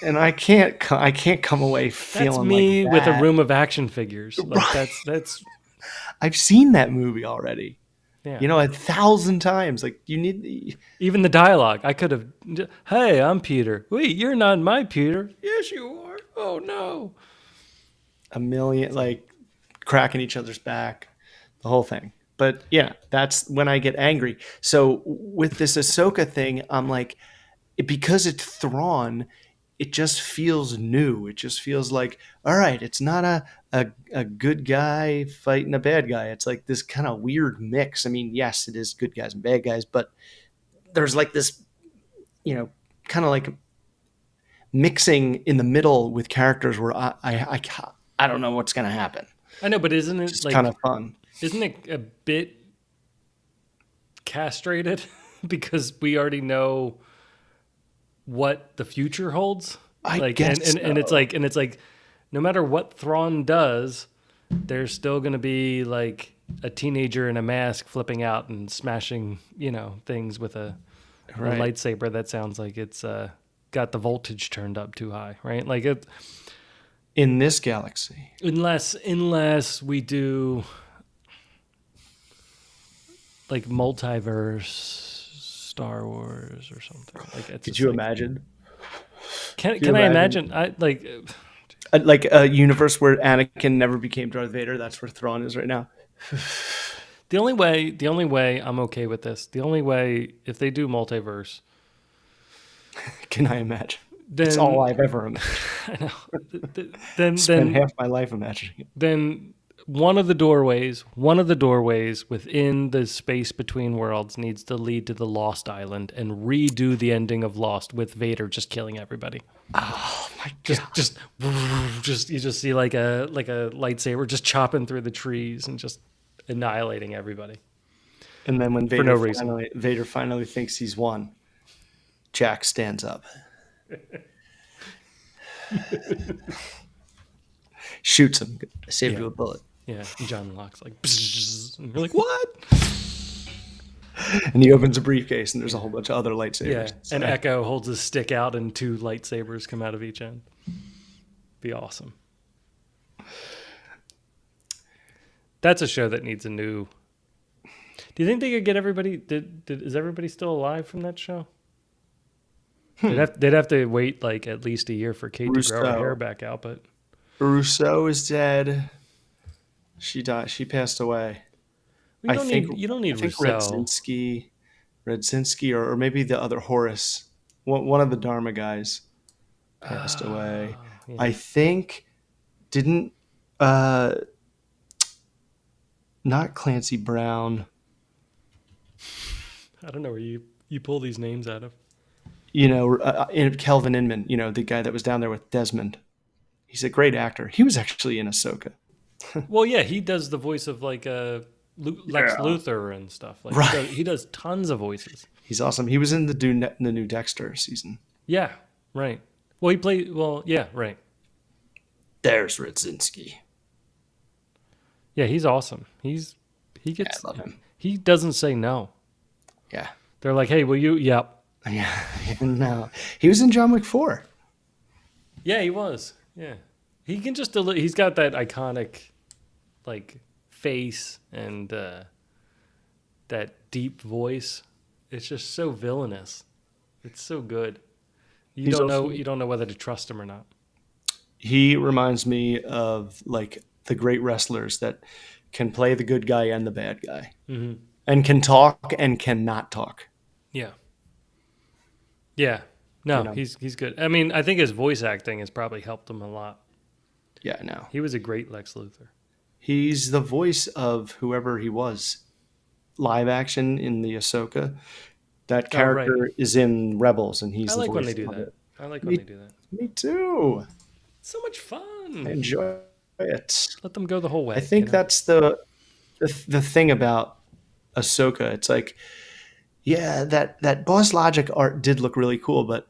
And I can't come away That's feeling like me with a that. room of action figures. Like Right. that's I've seen that movie already. yeah. 1,000 times. Like you need Even the dialogue, I could have. Hey, I'm Peter. Wait, you're not my Peter. Yes, you are. Oh no. a million, like cracking each other's back, the whole thing. But yeah, that's when I get angry. So with this Ahsoka thing, I'm like, because it's Thrawn, it just feels new. It just feels like, all right, it's not a good guy fighting a bad guy. It's like this kind of weird mix. I mean, yes, it is good guys and bad guys, but there's like this, you know, kind of like mixing in the middle with characters where I don't know what's going to happen. I know, but isn't it Just kind like? of fun. Isn't it a bit castrated because we already know what the future holds? I Like, guess and it's so. like, no matter what Thrawn does, there's still going to be like a teenager in a mask flipping out and smashing, things with a Right. lightsaber that sounds like it's got the voltage turned up too high, right? Like it, In this galaxy. unless we do like multiverse Star Wars or something. Like it's Could just you like imagine? Could you can I imagine imagine? I like like a universe where Anakin never became Darth Vader? That's where Thrawn is right now. the only way I'm okay with this. The only way if they do multiverse, Can I imagine? It's all then I've ever imagined. I know. Then Spent half my life imagining it. then one of the doorways within the space between worlds needs to lead to the Lost Island and redo the ending of Lost with Vader just killing everybody. Oh my Just god! just just you just see like a lightsaber just chopping through the trees and just annihilating everybody And then when for no reason. Vader finally thinks he's won, Jack stands up, shoots him, saved Yeah. you a bullet, Yeah, and John Locke's like, "Bzzz," and you're like, what? and he opens a briefcase and there's a whole bunch of other Yeah, lightsabers. and So, Echo holds his stick out, and two lightsabers come out of each end. Be awesome. That's a show that needs a new. Do you think they could get everybody? Is everybody still alive from that show? They'd have to wait like at least a year for Kate to grow her hair Rousseau. back out. But Rousseau is dead. She died. She passed away. you I don't think. need you don't I need think Rousseau. Redzinski, or maybe the other Horace. One of the Dharma guys passed away. Yeah. I think didn't uh not Clancy Brown. I don't know where you pull these names out of. Kelvin Inman. The guy that was down there with Desmond. He's a great actor. He was actually in Ahsoka. Well, yeah, he does the voice of like Lex Yeah. Luthor and stuff. Like Right. he does tons of voices. He's awesome. He was in the new Dexter season. Yeah, right. Well, he played. Well, yeah, right. There's Redzinski. Yeah, he's awesome. He Yeah, gets I love him. he doesn't say no. Yeah. They're like, hey, will you? Yep. Yeah. No. He was in John Wick 4. Yeah, he was. Yeah, he can just he's got that iconic, like face and that deep voice. It's just so villainous. It's so good. He's also, You don't know whether to trust him or not. he reminds me of like the great wrestlers that can play the good guy and the bad guy, and can talk and cannot talk. Yeah. Yeah. No, You know. he's good. I mean, I think his voice acting has probably helped him a lot. Yeah, no. He was a great Lex Luthor. He's the voice of whoever he was. Live action in the Ahsoka. That Oh, right. character is in Rebels, and he's I the like when voice they do of that. it. I like when Me, they do that. me too. It's so much I fun. enjoy it. Let them go the whole way. I think that's the thing about Ahsoka. It's like, yeah, that Boss Logic art did look really cool, but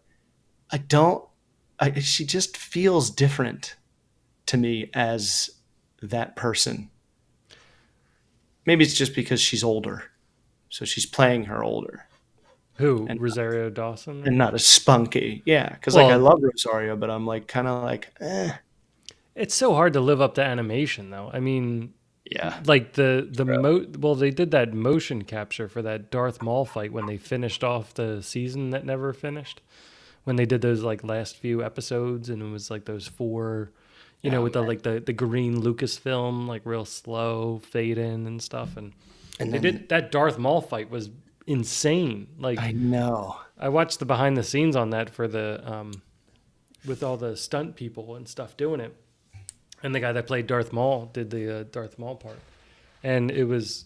I don't. She just feels different to me as that person. Maybe it's just because she's older, so she's playing her older Who? and Rosario Dawson? and not as spunky. Yeah, because like I Well, love Rosario, but I'm like kind of like, it's so hard to live up to animation, though. I mean, yeah, like well, they did that motion capture for that Darth Maul fight when they finished off the season that never finished. When they did those like last few episodes, and it was like those four, with the green Lucasfilm, like real slow fade in and stuff, and and they then did that Darth Maul fight was insane. Like I know. I watched the behind the scenes on that for the with all the stunt people and stuff doing it, and the guy that played Darth Maul did the Darth Maul part, and it was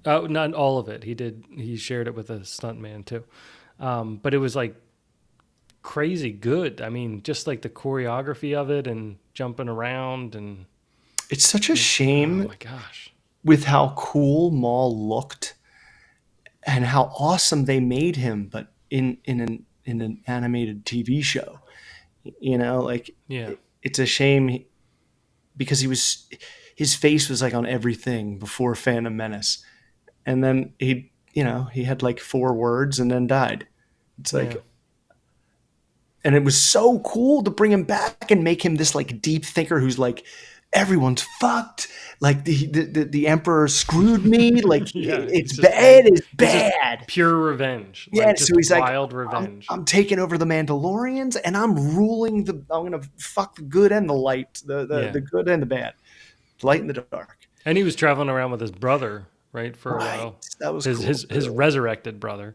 not all of it. He shared it with a stunt man too, but it was like crazy good. I mean, just like the choreography of it and jumping around and It's such a oh shame my gosh. with how cool Maul looked and how awesome they made him, but in an animated TV show, like Yeah. it's a shame because his face was like on everything before Phantom Menace, and then he had like 4 words and then died. It's Yeah. like, and it was so cool to bring him back and make him this like deep thinker who's like, everyone's fucked. Like the emperor screwed me. Like Yeah, it's bad. It's he's just bad. pure revenge. Yeah. Like So just he's like, wild revenge. I'm taking over the Mandalorians and I'm ruling I'm gonna fuck the good and the light, the good and the bad, the light and the dark. And he was traveling around with his brother, right, for a while. That was his cool. his resurrected brother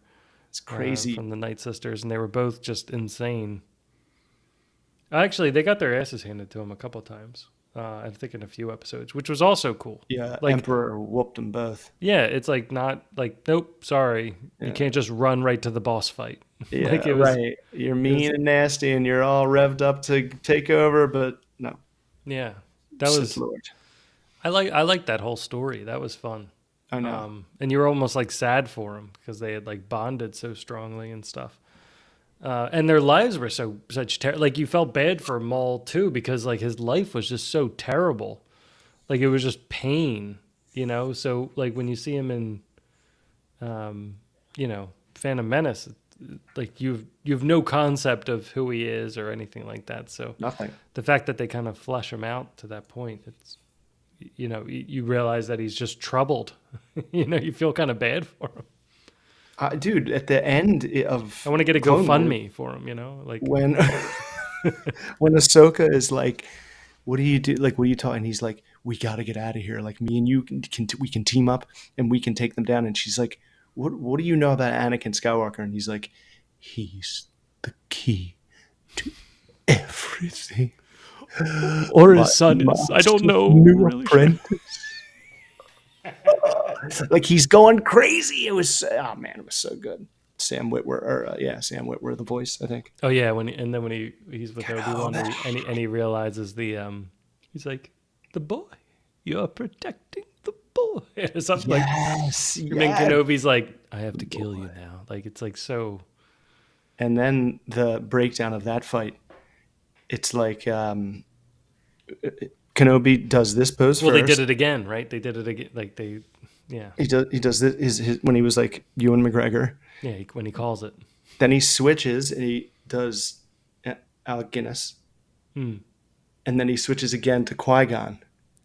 It's crazy. from the Night Sisters, and they were both just insane. Actually, they got their asses handed to him a couple times. I think in a few episodes, which was also cool. Yeah, Like, Emperor whooped them both. yeah, it's like not like nope, sorry, Yeah. you can't just run right to the boss fight. Yeah, Like it was, right. You're mean and nasty, and you're all revved up to take over, but no, yeah, that Sith was. Lord. I like that whole story. That was fun. I know. And you were almost like sad for him because they had like bonded so strongly and stuff. And their lives were like you felt bad for Maul too because like his life was just so terrible, like it was just pain, So like when you see him in, Phantom Menace, like you have no concept of who he is or anything like that. So Nothing. the fact that they kind of flesh him out to that point, you realize that he's just troubled. You feel kind of bad for him. Dude, at the end I of want to get a Clone Wars, GoFundMe for him, like, when when Ahsoka is like, "What do you do? Like, what are you talking?" And he's like, "We got to get out of here. Like, me and you we can team up and we can take them down." And she's like, "What do you know about Anakin Skywalker?" And he's like, "He's the key to everything." or My his son is. I don't master's know. new Really sure. apprentice. Like he's going crazy. It was, oh man, it was so good. Sam Witwer, or Sam Witwer, the voice, I think. Oh yeah, when he's with Obi-Wan Go and he realizes he's like, the boy, you're protecting the boy, or something like. Yes, And then yes. Kenobi's like, I have to kill you now. Like it's like so. And then the breakdown of that fight, it's like Kenobi does this pose Well, they did first. it again, right? They did it again. Like yeah, He does this his when he was like Ewan McGregor. yeah. When he calls it, Then he switches and he does Alec Guinness, hmm. and then he switches again to Qui-Gon,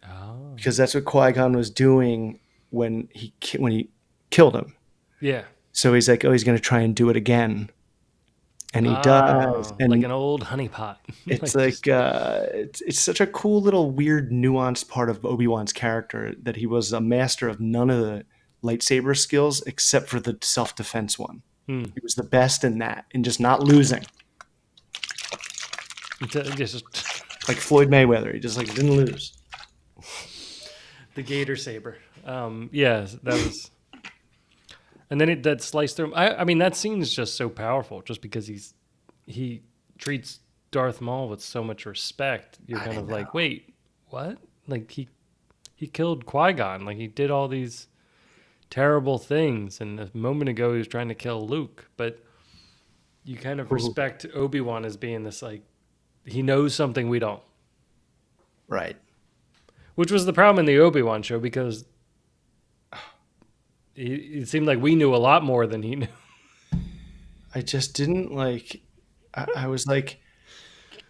Oh, because that's what Qui-Gon was doing when he killed him. yeah. So he's like, oh, he's going to try and do it again, and he does. Oh, like And an old honeypot. it's Like just, it's such a cool little weird nuanced part of Obi-Wan's character, that he was a master of none of the lightsaber skills except for the self-defense one. hmm. He was the best in that, and just not losing. Just Like Floyd Mayweather, he just like didn't lose. the gator saber. Yeah, that was. And then that sliced through him. I mean, that scene is just so powerful, just because he treats Darth Maul with so much respect. You're kind of like, wait, what? Like he killed Qui-Gon. Like he did all these terrible things, and a moment ago he was trying to kill Luke. But you kind of respect Obi-Wan as being this, like, he knows something we don't. Right. Which was the problem in the Obi-Wan show, because it seemed like we knew a lot more than he knew. I just didn't like. I was like,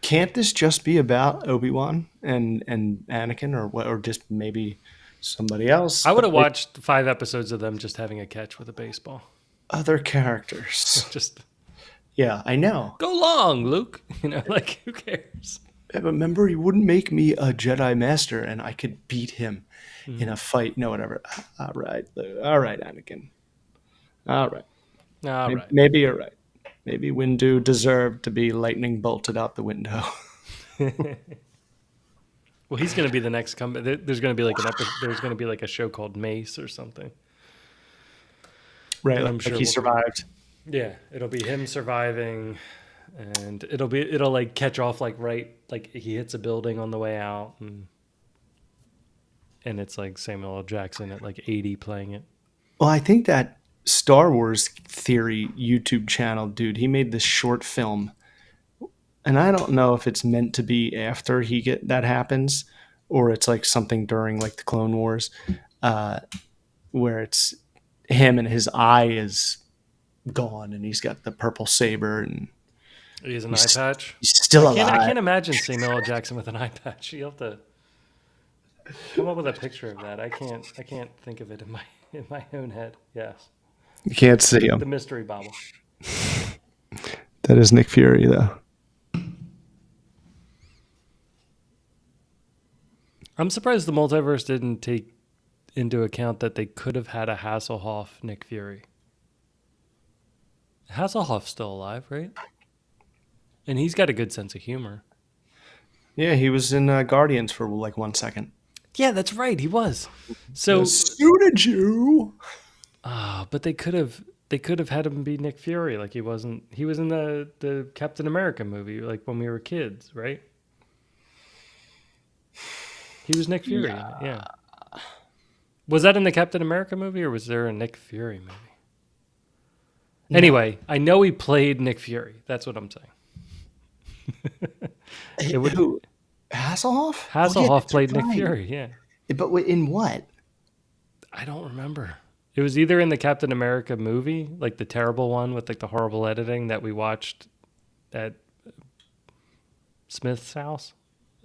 can't this just be about Obi-Wan and Anakin, or what, or just maybe somebody else? I would But have watched 5 episodes of them just having a catch with a baseball. other characters. Just Yeah, I know. go long, Luke. Like, who cares? Yeah, but remember, he wouldn't make me a Jedi Master, and I could beat him in a fight. No, whatever. All right, Anakin. All right. All Maybe, right. maybe you're right. Maybe Windu deserved to be lightning bolted out the window. Well, he's going to be the next comeback. There's going to be like an episode. There's going to be like a show called Mace or something. Right, I'm like sure he we'll- survived. Yeah, it'll be him surviving, and it'll like catch off like right, like he hits a building on the way out, and it's like Samuel L. Jackson at like 80 playing it. Well, I think that Star Wars Theory YouTube channel dude, he made this short film, and I don't know if it's meant to be after that happens, or it's like something during like the Clone Wars, where it's him and his eye is gone, and he's got the purple saber, and He has an eye he's, patch. he's still I alive. can't imagine Samuel L. Jackson with an eye patch. You have to come up with a picture of that. I can't think of it in my own head. Yes, You can't see the him. mystery bobble. That is Nick Fury, though. I'm surprised the multiverse didn't take into account that they could have had a Hasselhoff Nick Fury. Hasselhoff's still alive, right? And he's got a good sense of humor. Yeah, he was in Guardians for like 1 second. Yeah, that's right. He was. So, Suited you. but they could have had him be Nick Fury. Like he was in the Captain America movie, like when we were kids, right? He was Nick Fury. Yeah. Was that in the Captain America movie, or was there a Nick Fury movie? No. Anyway, I know he played Nick Fury. That's what I'm saying. Who? Hasselhoff? Hasselhoff played Nick right. Fury, yeah. But in what? I don't remember. It was either in the Captain America movie, like the terrible one with like the horrible editing that we watched at Smith's house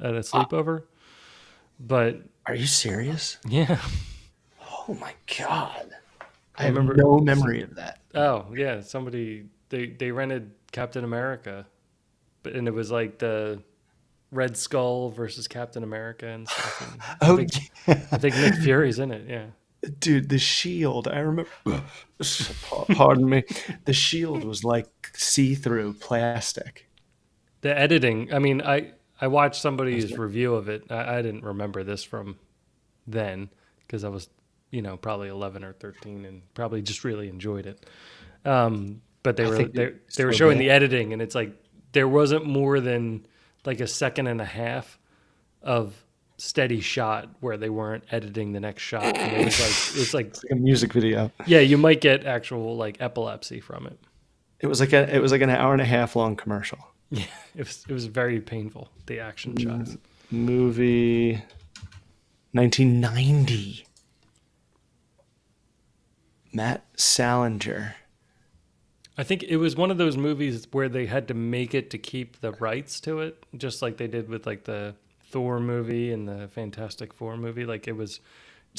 at a sleepover. But Are you serious? Yeah, Oh my god. I I have remember. no memory of that. Oh yeah, somebody they rented Captain America, but and it was like the Red Skull versus Captain America and stuff. And Oh, I think Nick Fury's in it. Yeah. dude, the shield. I remember. Pardon me. The shield was like see-through plastic. The editing. I mean, I watched Was somebody's it? review of it. I didn't remember this from then because I was, probably 11 or 13 and probably just really enjoyed it. But I think they were so showing bad. the editing, and it's like there wasn't more than like a second and a half of steady shot where they weren't editing the next shot, and it was like It's like a music video. yeah, you might get actual like epilepsy from it. It was like an hour and a half long commercial. Yeah, it was very painful. The action shots. Movie 1990. Matt Salinger. I think it was one of those movies where they had to make it to keep the rights to it, just like they did with like the Thor movie and the Fantastic Four movie. Like It's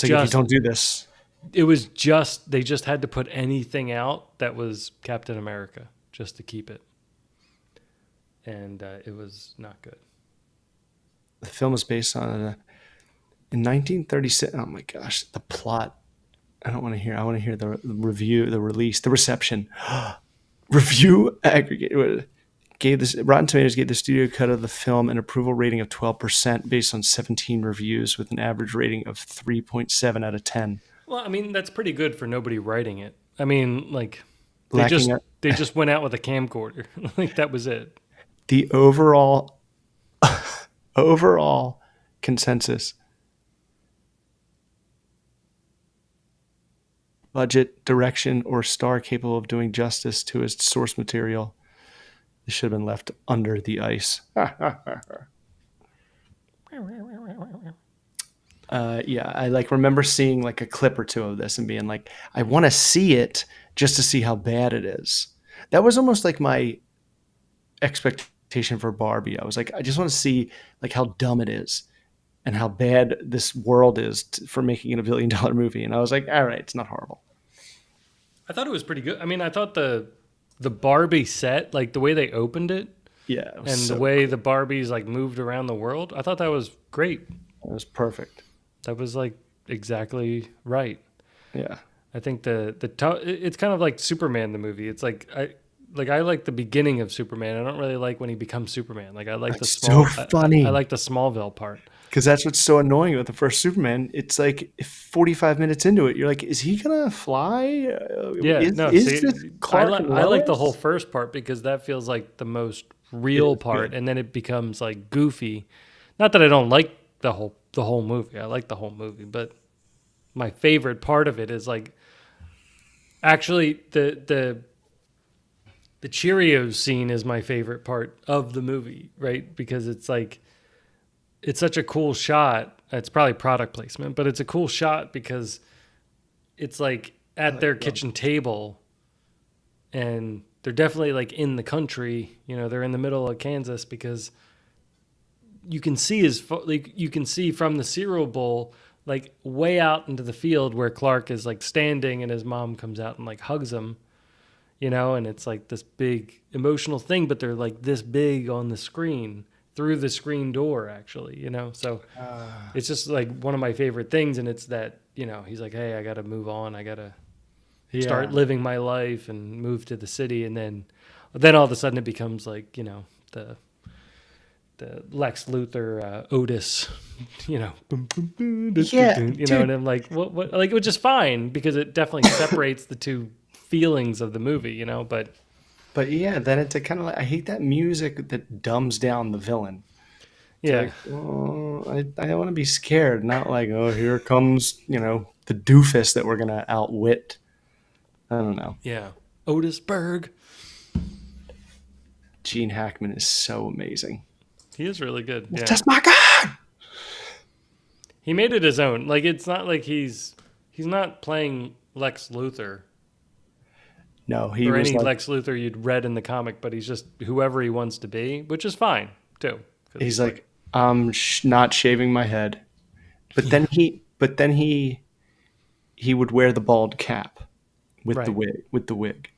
like if you just don't do this, it was just they just had to put anything out that was Captain America just to keep it, and it was not good. the film is based on in 1936. Oh my gosh, the plot. I don't want to hear. I want to hear the review, the release, the reception. Review aggregate gave this Rotten Tomatoes gave the studio cut of the film an approval rating of 12% based on 17 reviews with an average rating of 3.7 out of 10. Well, I mean that's pretty good for nobody writing it. I mean, like they Lacking just a, they just went out with a camcorder, like that was it. the overall consensus budget, direction, or star capable of doing justice to his source material. This should have been left under the ice. Yeah, I like remember seeing like a clip or two of this and being like, I want to see it just to see how bad it is. That was almost like my expectation for Barbie. I was like, I just want to see like how dumb it is and how bad this world is for making it $1 billion movie. And I was like, all right, it's not horrible. I thought it was pretty good. I mean, I thought the Barbie set, like the way they opened it Yeah, it was and the so way cool. the Barbies like moved around the world, I thought that was great. It was perfect. That was like exactly right. Yeah, I think it's kind of like Superman the movie. It's like I like the beginning of Superman. I don't really like when he becomes Superman. Like I like the it's so I funny like the Smallville part. because that's what's so annoying with the first Superman. It's like 45 minutes into it, you're like, is he gonna fly? Yeah, no, Is this see, Clark and I like the whole Lois? first part because that feels like the most It real is part, good. and then it becomes like goofy. Not that I don't like the whole movie. I like the whole movie, but my favorite part of it is like actually the Cheerios scene is my favorite part of the movie, right? Because it's like it's such a cool shot. It's probably product placement, but it's a cool shot because it's like I at like their them. kitchen table and they're definitely like in the country, they're in the middle of Kansas because you can see like you can see from the cereal bowl like way out into the field where Clark is like standing and his mom comes out and like hugs him, and it's like this big emotional thing, but they're like this big on the screen through the screen door actually, so it's just like one of my favorite things. And it's that, he's like, hey, I got to move on. I got to Yeah, start living my life and move to the city. And then all of a sudden it becomes like, the Lex Luthor Otis, boom, boom, boom, yeah, and dude. I'm like, what, like, which is fine because it definitely separates the two feelings of the movie, but But yeah, then it's kind of like I hate that music that dumbs down the villain. It's yeah, like, oh, I don't want to be scared, not like, oh, here comes, the doofus that we're gonna outwit. I don't know. yeah, Otisburg. Gene Hackman is so amazing. He is really good. Yeah. That's my God. He made it his own. Like it's not like he's not playing Lex Luthor No, he or was any like, Lex Luthor you'd read in the comic, but he's just whoever he wants to be, which is fine too. 'Cause he's it's like, like, I'm not shaving my head. But Yeah. then he would wear the bald cap with the Right. wig.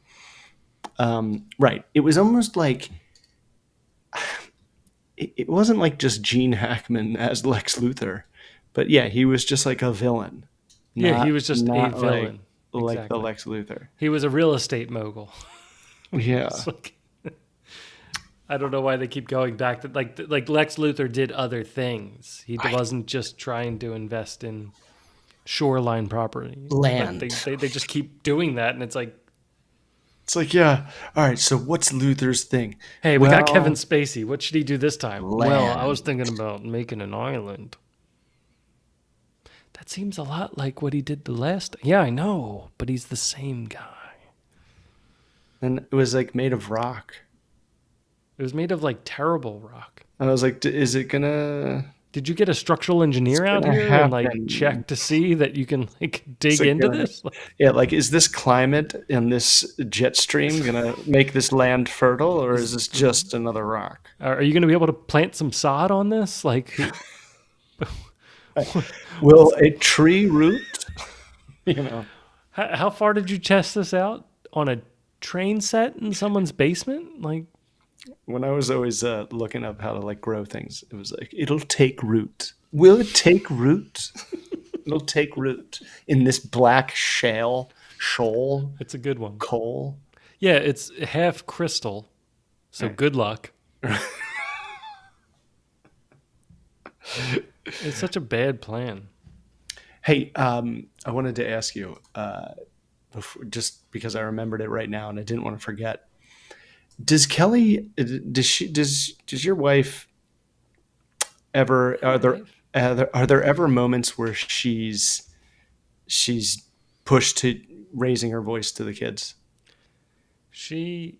Right. It was almost like it wasn't like just Gene Hackman as Lex Luthor, but yeah, he was just like a villain, Yeah, not he was just a not like villain. like the Exactly. Lex Luthor. He was a real estate mogul. It's Yeah, like, I don't know why they keep going back to like Lex Luthor did other things. He I, wasn't just trying to invest in shoreline property, but land. they just keep doing that, and it's like, It's like, yeah, all right. So what's Luthor's thing? hey, we got Kevin Well, Spacey. What should he do this time? Well, I was land. thinking about making an island. That seems a lot like what he did the last. Yeah, I know, but he's the same guy. And it was like made of rock. It was made of like terrible rock. And I was like, is it gonna? Did you get a structural It's engineer out gonna here and like happen. check to see that you can like Is dig it into gonna? this? Like, Yeah, like is this climate and this jet stream gonna make this land fertile, or is this just another rock? are you going to be able to plant some sod on this? Like, Will a tree root? You know, how far did you test this out on a train set in someone's basement? Like, when I was always looking up how to like grow things, it was like it'll take root. Will it take root? It'll take root in this black shoal it's a good one. coal. Yeah, it's half crystal, so Right. good luck. It's such a bad plan. Hey, I wanted to ask you, just because I remembered it right now and I didn't want to forget. Does Kelly? Does your wife ever? My wife? Are there ever moments where she's pushed to raising her voice to the kids? She,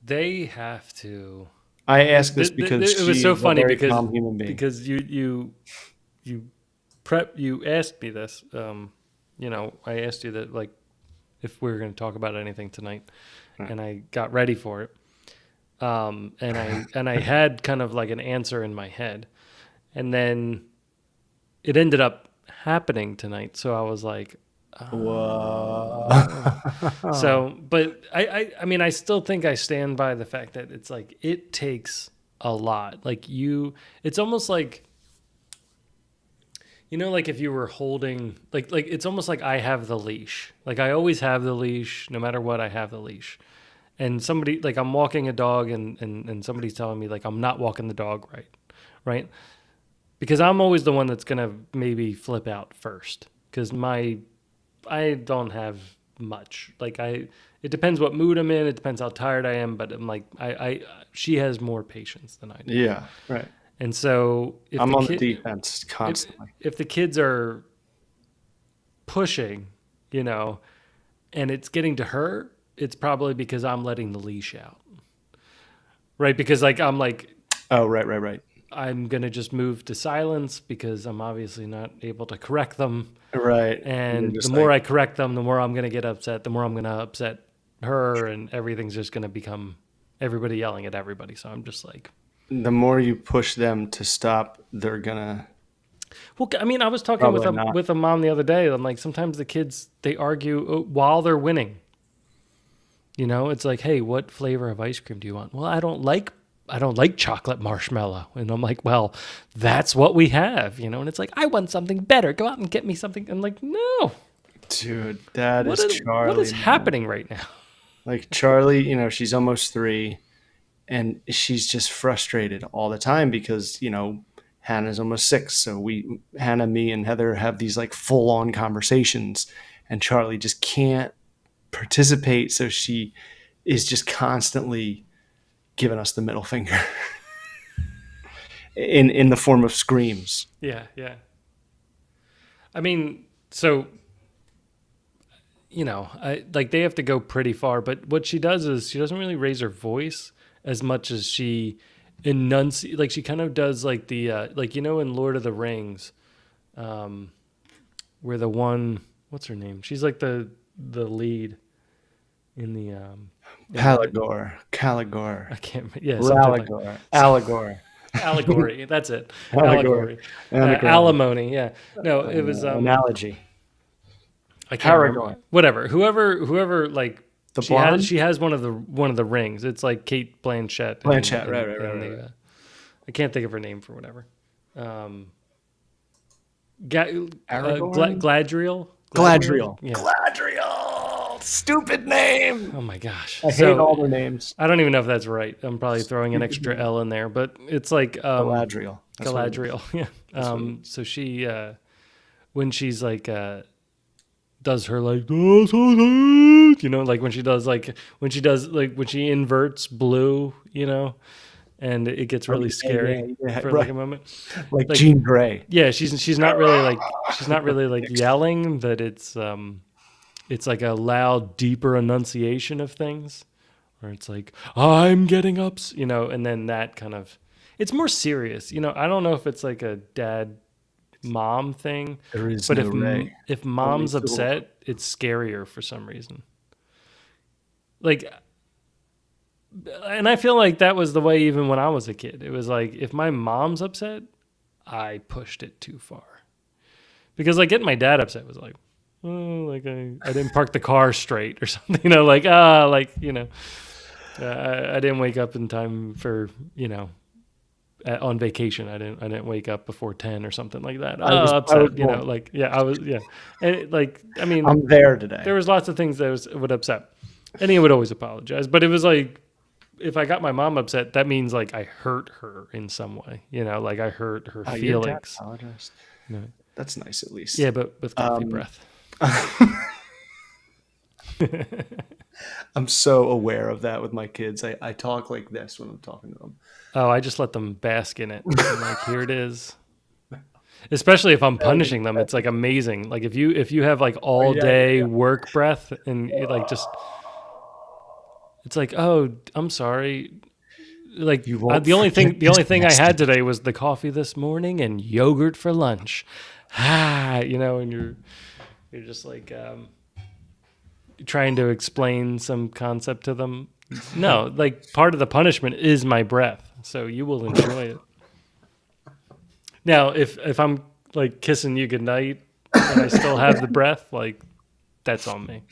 they have to. I ask this because It was she so is a funny very calm human being. because you you asked me this. I asked you that like if we were going to talk about anything tonight, Right. and I got ready for it. And I had kind of like an answer in my head, and then it ended up happening tonight. So I was like, Whoa. but I mean, I still think I stand by the fact that it's like it takes a lot. Like it's almost like, like if you were holding, like it's almost like I have the leash. Like I always have the leash, no matter what. I have the leash, and somebody like I'm walking a dog, and somebody's telling me like I'm not walking the dog right, because I'm always the one that's gonna maybe flip out first because I don't have much. Like it depends what mood I'm in. It depends how tired I am. But I'm like, she has more patience than I do. Yeah, right. And so I'm on the defense if, constantly. if the kids are pushing, and it's getting to her, it's probably because I'm letting the leash out. Right. Because like, I'm like, Oh, right. I'm going to just move to silence because I'm obviously not able to correct them. Right. You're And the just more like, I correct them, the more I'm going to get upset, the more I'm going to upset her, and everything's just going to become everybody yelling at everybody. So I'm just like, the more you push them to stop, they're gonna well, I mean, I was talking probably not. with a mom the other day. I'm like, sometimes the kids, they argue while they're winning. It's like, hey, what flavor of ice cream do you want? Well, I don't like chocolate marshmallow. And I'm like, well, that's what we have, and it's like, I want something better. Go out and get me something. I'm like, no. Dude, that What is is what Charlie, is man. happening right now? Like Charlie, she's almost 3, and she's just frustrated all the time because Hannah's almost 6. So Hannah, me, and Heather have these like full on conversations, and Charlie just can't participate. So she is just constantly giving us the middle finger in the form of screams. Yeah, yeah. I mean, so I like they have to go pretty far, but what she does is she doesn't really raise her voice as much as she enunciates. Like she kind of does like the like in Lord of the Rings, where the one, what's her name? She's like the lead in the Caligor, I can't, yeah, something like Ralligor, Alligor. Allegory. That's it. Allegory. Allegory. Anagram. Alimony. Yeah. No, it was Analogy. I can't remember. Paragon. Whatever. Whoever like The she has blonde? she has one of the rings. It's like Kate Blanchett. Blanchett, right. I can't think of her name for whatever. Aragorn? Gladriel. Gladriel. Yeah. Gladriel. Stupid name. Oh my gosh. I hate all their names. I don't even know if that's right. I'm probably throwing an extra L in there, but it's like Galadriel. Galadriel. Yeah. So she when she's like does her like like when she inverts blue, and it gets really scary for like a moment. Like Jean Grey. Yeah, she's not really like yelling, but it's like a loud, deeper enunciation of things, where it's like I'm getting ups, and then that kind of it's more serious. I don't know if it's like a dad mom thing, but if mom's upset, it's scarier for some reason. Like, and I feel like that was the way even when I was a kid. It was like if my mom's upset, I pushed it too far, because like getting my dad upset was like, oh, like I didn't park the car straight or something, I didn't wake up in time for on vacation. I didn't wake up before 10 or something like that. Upset, I was, and I'm there today. There was lots of things that would upset, and he would always apologize. But it was like, if I got my mom upset, that means like I hurt her in some way, like I hurt her feelings. Your dad apologized. No. That's nice, at least. Yeah, but with coffee breath. I'm so aware of that with my kids. I talk like this when I'm talking to them. Oh, I just let them bask in it. I'm like, here it is. Especially if I'm punishing them, it's like amazing. Like if you have like all day work breath, and it like just, it's like, oh, I'm sorry. Like the only thing I had today was the coffee this morning and yogurt for lunch. And you're just like trying to explain some concept to them. No, like part of the punishment is my breath, so you will enjoy it. Now, if I'm like kissing you goodnight and I still have the breath, like that's on me.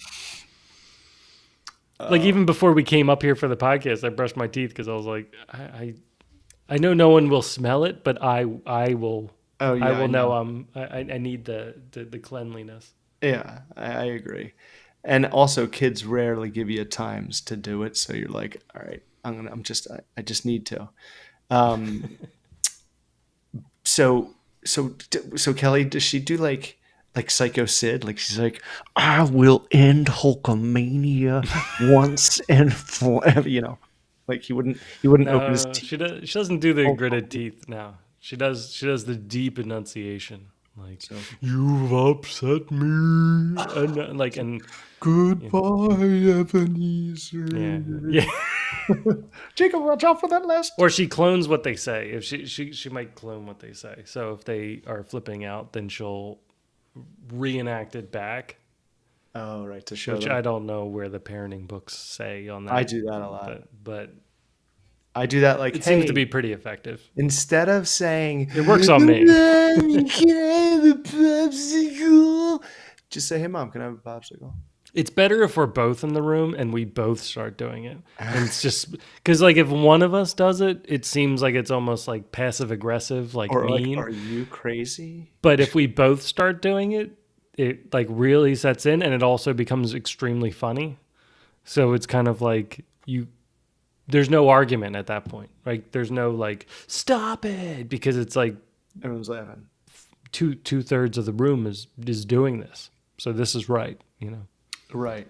Like even before we came up here for the podcast, I brushed my teeth because I was like, I know no one will smell it, but I will. Oh yeah, I will know. I need the cleanliness. Yeah, I agree. And also, kids rarely give you times to do it, so you're like, all right, I just need to. So Kelly, does she do like Psycho Sid? Like she's like, I will end Hulkamania once and forever. Like he wouldn't open his teeth. She doesn't do the gritted teeth now. She does the deep enunciation. Like, you've upset me, and goodbye, Ebenezer. Yeah. Jacob, watch out for that last. Or she clones what they say. If she might clone what they say. So if they are flipping out, then she'll reenact it back. Oh, right, to show. Which them. I don't know where the parenting books say on that. I do that a lot, but I do that like it seems to be pretty effective. Instead of saying it works on me. Mom, can I have a popsicle? Just say, hey mom, can I have a popsicle? It's better if we're both in the room and we both start doing it. And it's just because like if one of us does it, it seems like it's almost like passive aggressive, like or mean. Like, are you crazy? But if we both start doing it, it like really sets in, and it also becomes extremely funny. So it's kind of like there's no argument at that point. Like there's no like stop it, because it's like everyone's laughing. Two-thirds of the room is doing this, so this is right, Right.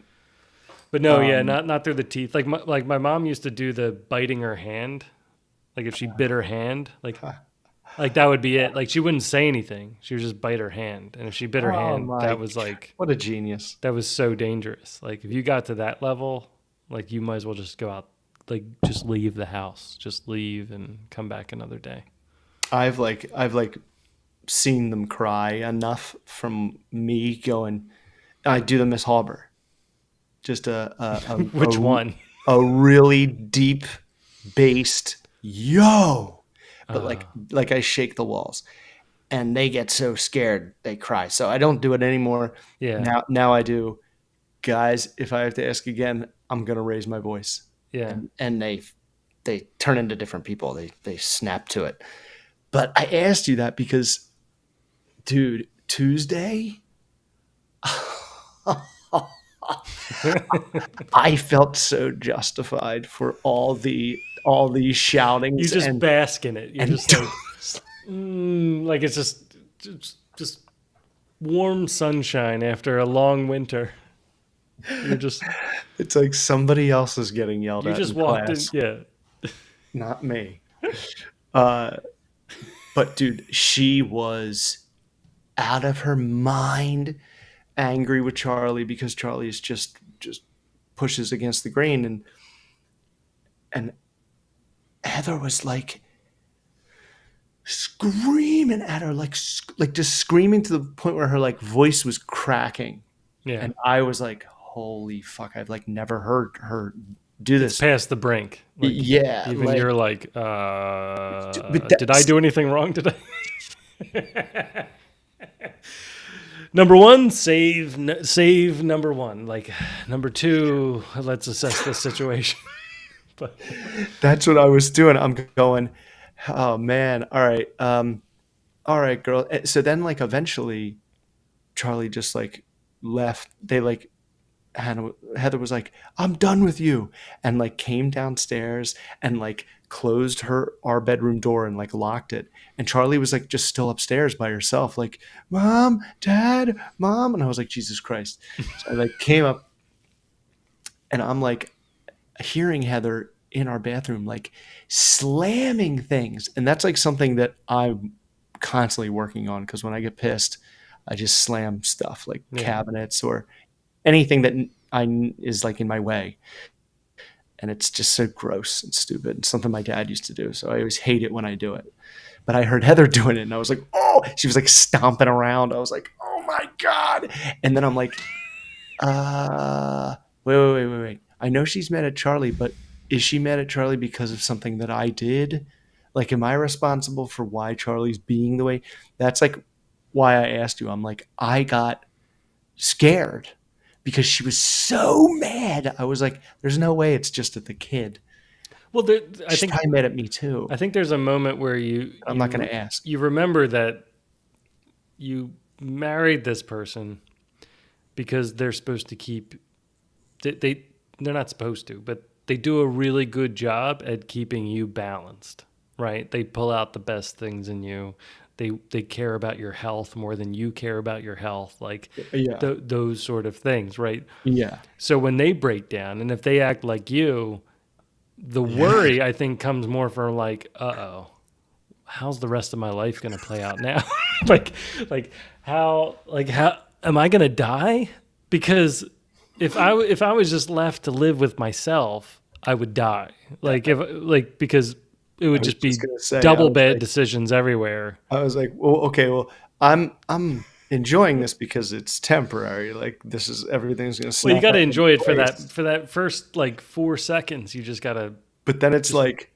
But no, not through the teeth. Like my mom used to do the biting her hand, like if she bit her hand, like that would be it. Like she wouldn't say anything, she would just bite her hand, and if she bit her hand, that was like, what a genius. That was so dangerous. Like if you got to that level, like you might as well just go out. Like just leave the house, just leave and come back another day. I've seen them cry enough from me going. I do the Miss Hauber, just which one? A really deep based yo, but Uh, like I shake the walls, and they get so scared they cry. So I don't do it anymore. yeah, Now I do. Guys, if I have to ask again, I'm gonna raise my voice, yeah. and they turn into different people. They snap to it. But I asked you that because, dude, Tuesday, I felt so justified for all these You shoutings just bask in it. You're and just like it's just warm sunshine after a long winter. You're just it's like somebody else is getting yelled you at just in walked in. class, Yeah, not me. Uh, but dude, she was out of her mind angry with Charlie because Charlie is just pushes against the grain, and Heather was like screaming at her, like just screaming to the point where her like voice was cracking, yeah. and I was like, holy fuck, I've like never heard her do It's this. past the brink. Like Yeah, even like, you're like, but did I that's do anything wrong today? Number one, save number one. Like number two, let's assess the situation. But that's what I was doing. I'm going, oh man, all right, girl. So then like eventually Charlie just like left. They like Heather was like, I'm done with you, and like came downstairs and like closed our bedroom door and like locked it. And Charlie was like just still upstairs by herself, like, Mom, Dad, Mom. And I was like, Jesus Christ. So I like came up, and I'm like hearing Heather in our bathroom like slamming things. And that's like something that I'm constantly working on, because when I get pissed, I just slam stuff like yeah, cabinets or anything that I is like in my way, and it's just so gross and stupid. It's something my dad used to do, so I always hate it when I do it. But I heard Heather doing it, and I was like, "Oh!" She was like stomping around. I was like, "Oh my god!" And then I'm like, wait. I know she's mad at Charlie, but is she mad at Charlie because of something that I did? Like, am I responsible for why Charlie's being the way? That's like why I asked you. I'm like, I got scared because she was so mad. I was like, there's no way it's just at the kid. well, I She's think probably mad at me too. there's a moment where you I'm not going to ask. you remember that you married this person because they're supposed to keep they're not supposed to, but they do a really good job at keeping you balanced, right? They pull out the best things in you. They care about your health more than you care about your health, like Yeah. those sort of things, right? Yeah. So when they break down and if they act like you, the Yeah. worry I think comes more from like, uh-oh, how's the rest of my life going to play out now? like how am I going to die? Because if I was just left to live with myself, I would die. Like if like because it I would was just just be going to say, double bad decisions everywhere. well, okay, well, I'm enjoying this because it's temporary. Like, this is everything's going to Well, you snap got to back into enjoy it place. for that first like 4 seconds. You just got to But then it's just like,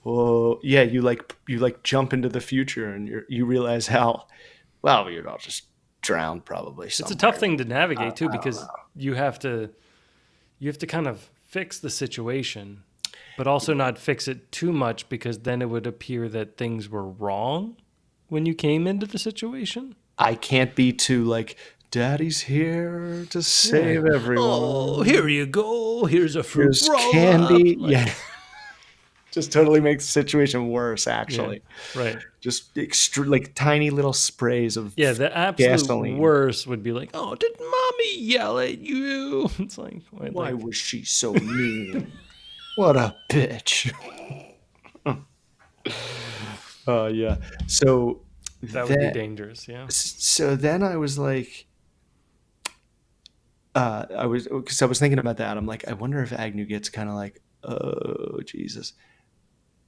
well, yeah, you like jump into the future, and you realize how, well, you'd all just drown probably it's a tough somewhere. thing to navigate too I don't because know. you have to kind of fix the situation, but also not fix it too much because then it would appear that things were wrong when you came into the situation. I can't be too like, Daddy's here to Yeah. save Oh, everyone. here you go. Here's a fruit Here's roll up. candy. Like, Yeah, just totally makes the situation worse. yeah, Actually, right. just like tiny little sprays of Yeah, the absolute gasoline. worst would be like, oh, did mommy yell at you? It's like, wait, Why like, was she so mean? What a bitch. Yeah. So that would be that dangerous. Yeah. so then I was like, I was because I was thinking about that. I'm like, I wonder if Agnew gets kind of like, oh Jesus,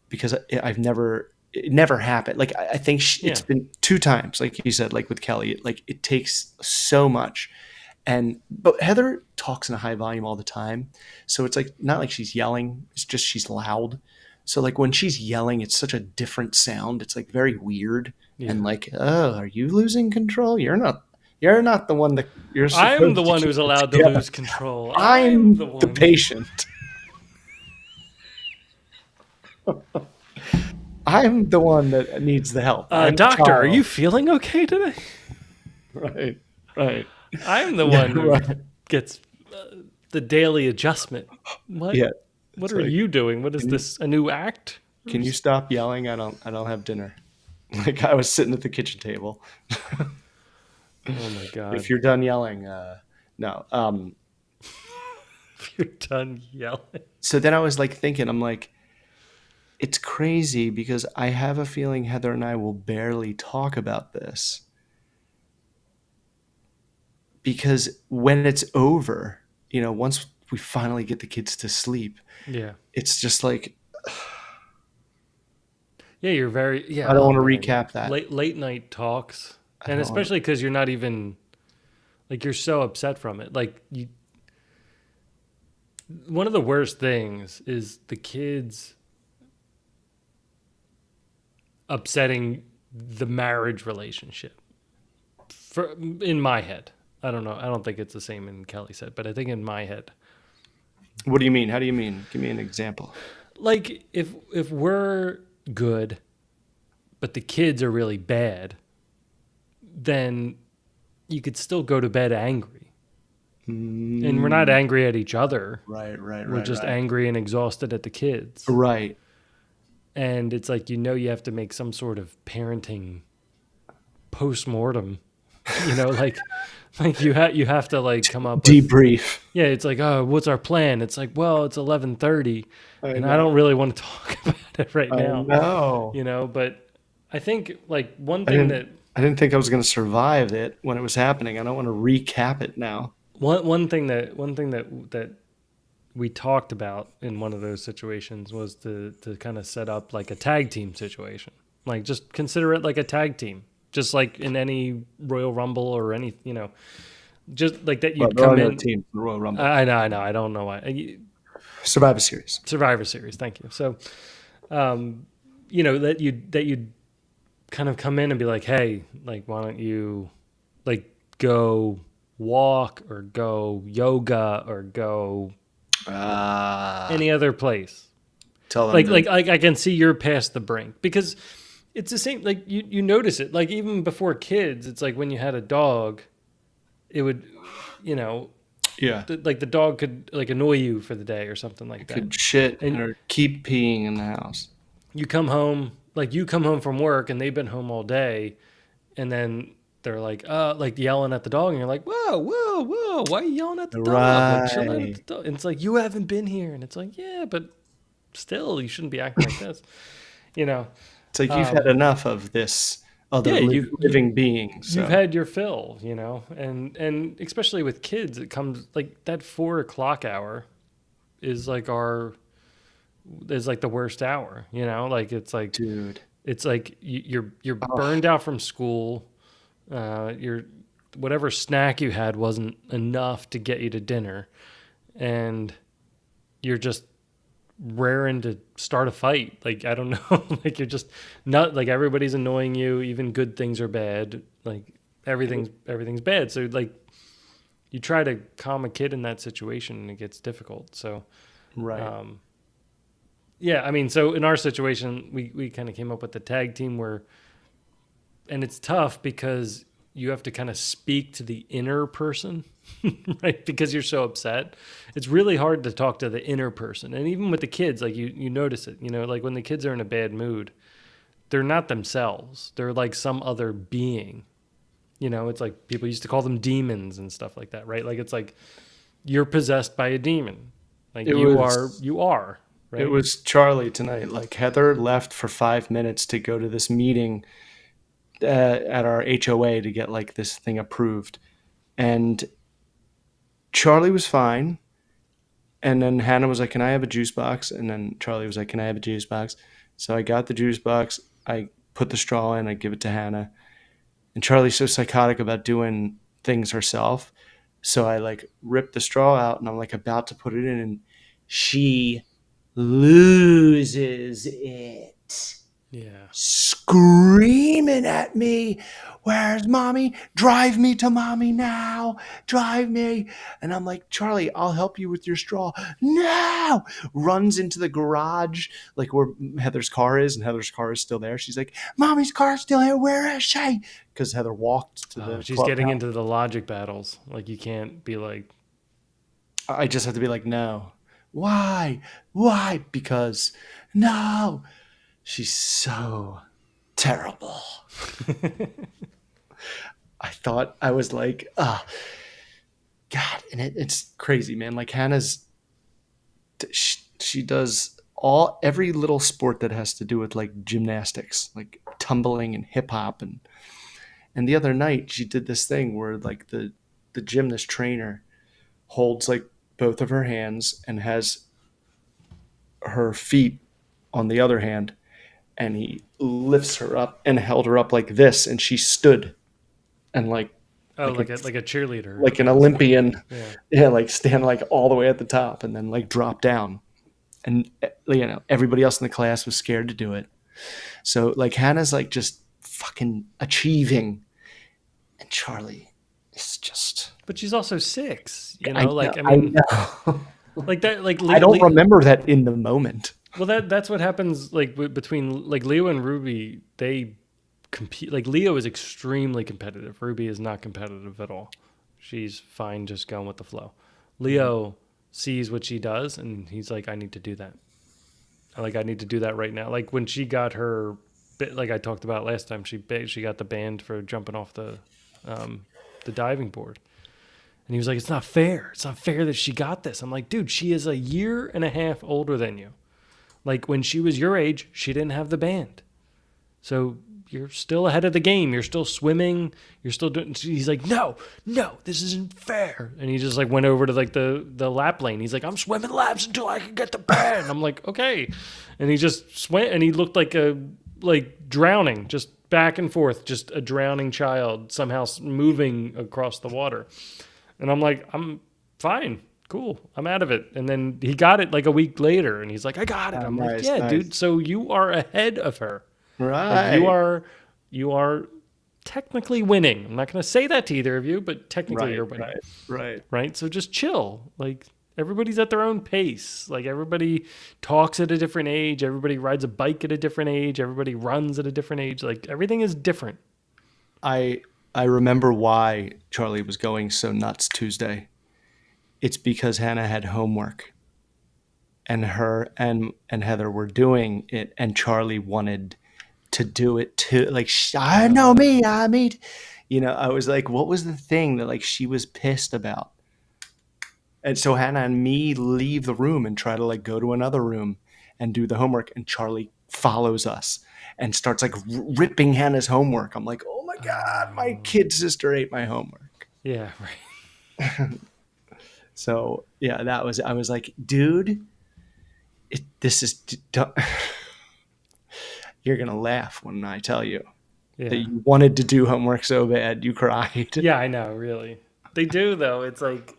because I've never it never happened. Like, I think it's Yeah. been two times, like you said, like with Kelly. Like, it takes so much, but Heather talks in a high volume all the time, so it's like not like she's yelling. It's just she's loud. So like when she's yelling, it's such a different sound. It's like very weird and Yeah. like, oh, are you losing control? You're not the one that you're I'm supposed the to one keep who's it allowed to together. lose control. I'm the I'm the one. patient. I'm the one that needs the help. I'm the Doctor, are you child. feeling okay today? Right. Right. I'm the Yeah. one who Right. gets the daily adjustment. What? Yeah. What It's are like, you doing? What is can you this? A new act? can you stop yelling? I don't have dinner. Like I was sitting at the kitchen table. Oh my If god! you're done yelling, no. If you're done yelling. So then I was like thinking, I'm like, it's crazy because I have a feeling Heather and I will barely talk about this because when it's over, once we finally get the kids to sleep, Yeah. it's just like Yeah, you're very yeah. I don't Oh want to man, recap that. late night talks, I and don't want especially because you're not even like you're so upset from it. Like you, one of the worst things is the kids upsetting the marriage relationship. For in my head, I don't know. I don't think it's the same in Kelly's head, but I think in my head, What do you mean? How do you mean? Give me an example. like if we're good, but the kids are really bad, then you could still go to bed angry. And we're not Mm, angry at each other. right, right, We're right, just right. angry and exhausted at the kids. Right. And it's like you have to make some sort of parenting post-mortem. You have to like come up with Debrief. yeah, it's like, "Oh, what's our plan?" It's like, "Well, it's 11:30 I and I don't know. really want to talk about it right I now." know. But I think like one I thing didn't that I didn't think I was going to survive it when it was happening. I don't want to recap it now. one thing that we talked about in one of those situations was to kind of set up like a tag team situation. Like just consider it like a tag team. Just like in any Royal Rumble or any, just like that Well, you'd there are come no in. teams in the Royal Rumble. I know. I don't know why. Survivor Series. Survivor Series. Thank you. So, that you'd kind of come in and be like, hey, like, why don't you like go walk or go yoga or go Ah, any other place? tell them Like, to. like, like I can see you're past the brink because it's the same. Like you notice it. Like even before kids, it's like when you had a dog, it would, you know, Yeah, like the dog could like annoy you for the day or something like it that. could shit And or keep peeing in the house. you come home from work and they've been home all day, and then they're like yelling at the dog, and you're like, whoa, whoa, whoa, why are you yelling at the dog? Like, chill out at Right. the dog. And it's like, you haven't been here. And it's like, yeah, but still, you shouldn't be acting like this, you know? It's like you've had Um, enough of this other yeah, living being. you've So had your fill, and especially with kids, it comes like that 4 o'clock hour is like the worst hour, like dude. it's like you're Oh, burned out from school. Your whatever snack you had wasn't enough to get you to dinner, and you're just raring to start a fight. Like I don't know, like you're just not like everybody's annoying you. Even good things are bad. Like everything's bad. So like you try to calm a kid in that situation, and it gets difficult. So right. um, yeah, I mean, so in our situation, we kind of came up with the tag team where, and it's tough because you have to kind of speak to the inner person, right? Because you're so upset. It's really hard to talk to the inner person. And even with the kids, like you notice it, like when the kids are in a bad mood, they're not themselves. They're like some other being. It's like people used to call them demons and stuff like that, right? Like it's like you're possessed by a demon. Like It you are, it right? was Charlie tonight. Like Heather left for 5 minutes to go to this meeting at our HOA to get like this thing approved, and Charlie was fine. And then Hannah was like, "Can I have a juice box?" And then Charlie was like, "Can I have a juice box?" So I got the juice box. I put the straw in. I give it to Hannah. And Charlie's so psychotic about doing things herself. So I like ripped the straw out and I'm like about to put it in. And she loses it, Yeah. screaming at me, "Where's mommy? Drive me to mommy now. Drive me." And I'm like, "Charlie, I'll help you with your straw." No! Runs into the garage, like where Heather's car is, and Heather's car is still there. She's like, "Mommy's car's still here. Where is she?" Because Heather walked to Oh, the she's getting clubhouse. into the logic battles. Like you can't be like, I just have to be like, "No." Why? Why? Because no. She's so terrible. I thought I was like, oh, God. And it's crazy, man. Like Hannah's, she does every little sport that has to do with like gymnastics, like tumbling and hip hop. And the other night she did this thing where like the gymnast trainer holds like both of her hands and has her feet on the other hand, and he lifts her up and held her up like this, and she stood and oh, like a like a cheerleader like an almost. Olympian, Yeah. yeah, like stand like all the way at the top and then like drop down. And everybody else in the class was scared to do it. So like Hannah's like just fucking achieving, and Charlie is just. But she's also 6, you I know, know, like, I I mean, know. like that, like I don't remember that in the moment. well, that's what happens like between like Leo and Ruby. They compete. Like Leo is extremely competitive. Ruby is not competitive at all. She's fine just going with the flow. Leo sees what she does and he's like, I need to do that. Like I need to do that right now. Like when she got her, like I talked about last time, she got the band for jumping off the diving board. And he was like, it's not fair. It's not fair that she got this. I'm like, dude, she is a year and a half older than you. Like when she was your age, she didn't have the band. So you're still ahead of the game. You're still swimming. You're still doing. He's like, no, this isn't fair. And he just like went over to like the lap lane. He's like, I'm swimming laps until I can get the band. I'm like, okay. And he just swam, and he looked like drowning, just back and forth, just a drowning child somehow moving across the water. And I'm like, I'm fine. Cool. I'm out of it. And then he got it like a week later and he's like, I got it. Oh, I'm like, nice, yeah, dude. nice. So you are ahead of her. Like Right, you are technically winning. I'm not going to say that to either of you, but technically right, you're winning. right, right. Right? So just chill. Like everybody's at their own pace. Like everybody talks at a different age. Everybody rides a bike at a different age. Everybody runs at a different age. Like everything is different. I I remember why Charlie was going so nuts Tuesday. It's because Hannah had homework, and her and Heather were doing it, and Charlie wanted to do it too. Like, I know Uh, me, I mean, I was like, what was the thing that like she was pissed about? And so Hannah and me leave the room and try to like go to another room and do the homework, and Charlie follows us and starts like ripping Hannah's homework. I'm like, oh my god, my um, kid sister ate my homework. yeah, right. So yeah, I was like, dude, this is you're gonna laugh when I tell you that Yeah. you wanted to do homework so bad you cried. Yeah, I know, really. They do though. It's like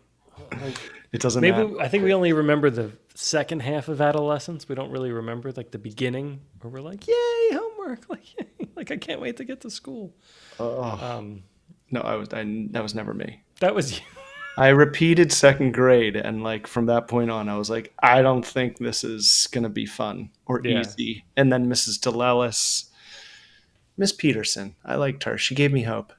It doesn't matter. maybe I think we only remember the second half of adolescence. We don't really remember like the beginning where we're like, "Yay, homework!" Like, yay. Like I can't wait to get to school. Oh Um, no, that was never me. that was I repeated second grade, and like from that point on, I was like, I don't think this is gonna be fun or yeah. easy. And then Mrs. DeLellis, Miss Peterson, I liked her. She gave me hope.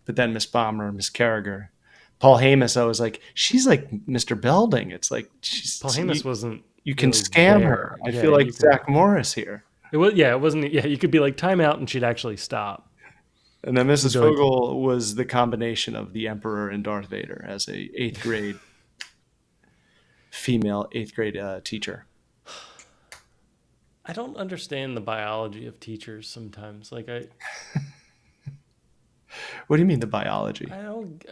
But then Miss Bomber, Miss Carriger, Paul Hamas, I was like, she's like Mr. Belding. It's like Paul she's Hamas wasn't you can really scam there. her. I Yeah, feel like you can. Zach Morris here. It was yeah. It wasn't. Yeah, you could be like timeout, and she'd actually stop. And then You'd Mrs. be like, Fogel was the combination of the Emperor and Darth Vader as a eighth grade female eighth grade teacher. I don't understand the biology of teachers sometimes. Like What do you mean the biology? I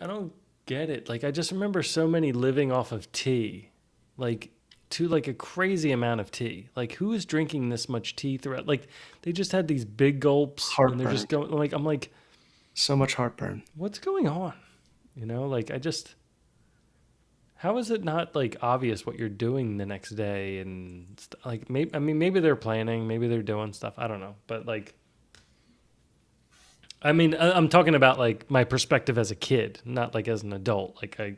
don't get it. Like I just remember so many living off of tea, like to like a crazy amount of tea. Like who is drinking this much tea throughout? Like they just had these big gulps and they're Heartburn. just going. Like I'm like, So much heartburn. what's going on? You know, like how is it not like obvious what you're doing the next day and like maybe I mean maybe they're planning, maybe they're doing stuff. I don't know, but like I mean I'm talking about like my perspective as a kid, not like as an adult. Like I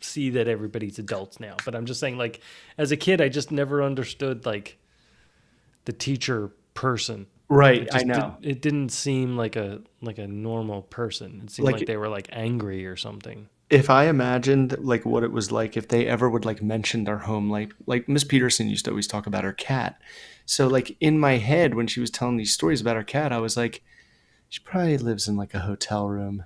see that everybody's adults now, but I'm just saying like as a kid I just never understood like the teacher person. Right, I know. It didn't seem like a normal person. It seemed like Like they were like angry or something. if I imagined like what it was like if they ever would like mention their home, like Miss Peterson used to always talk about her cat. So like in my head when she was telling these stories about her cat, I was like, she probably lives in like a hotel room.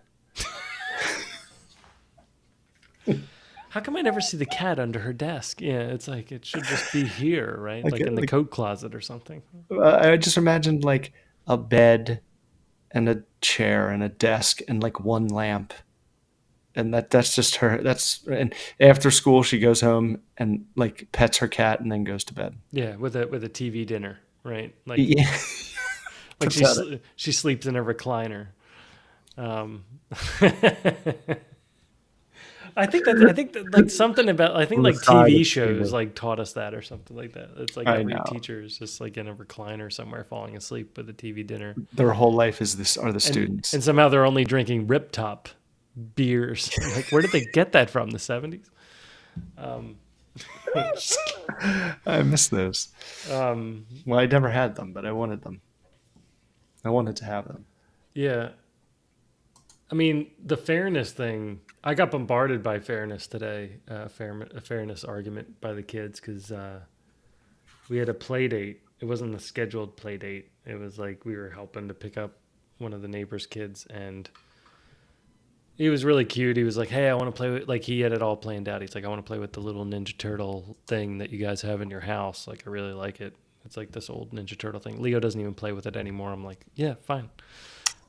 How come I never see the cat under her desk? Yeah, it's like it should just be here, right? Like Like in the like coat closet or something. I just imagined like a bed and a chair and a desk and like one lamp. And that's just her. That's and after school she goes home and like pets her cat and then goes to bed. Yeah, with a TV dinner, right? Yeah, Like puts out she sleeps in a recliner. Um, I think that like something about I think on the like side of TV the shows table. like taught us that or something like that. It's like I every know. teacher is just like in a recliner somewhere falling asleep with a TV dinner, Their whole life is this are the students. and somehow they're only drinking Rip Top beers. Like where did they get that from? The 70s? Um, I miss those. um, Well, I never had them, but I wanted them. I wanted to have them. yeah, I mean the fairness thing. I got bombarded by fairness today. A fairness argument by the kids because we had a play date. It wasn't a scheduled play date. It was like we were helping to pick up one of the neighbor's kids, and he was really cute. He was like, "Hey, I want to play with." Like he had it all planned out. He's like, "I want to play with the little Ninja Turtle thing that you guys have in your house. Like, I really like it. It's like this old Ninja Turtle thing." Leo doesn't even play with it anymore. I'm like, "Yeah, fine.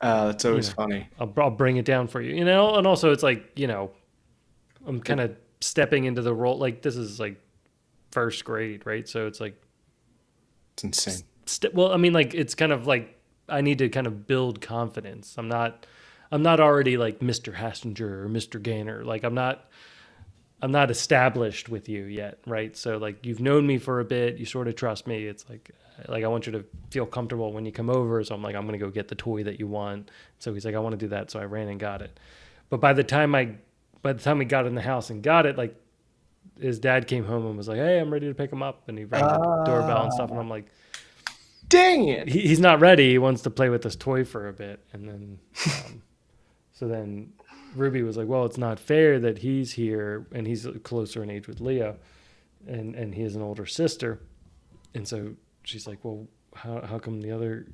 That's You always know, funny. I'll bring it down for you. You know." And also, it's like I'm kind of stepping into the role. Like this is like first grade, right? So it's like It's insane. well, I mean, like it's kind of like I need to kind of build confidence. I'm not already like Mr. Hassinger or Mr. Gainer. Like I'm not established with you yet, right? So like you've known me for a bit, you sort of trust me. It's like I want you to feel comfortable when you come over. So I'm like I'm gonna go get the toy that you want. So he's like I want to do that. So I ran and got it. But by the time we got in the house and got it, like his dad came home and was like, "Hey, I'm ready to pick him up," and he rang the doorbell and stuff, and I'm like, Dang it! he's not ready. He wants to play with this toy for a bit, and then so then Ruby was like, "Well, it's not fair that he's here and he's closer in age with Leo, and he has an older sister," and so she's like, "Well, how come the other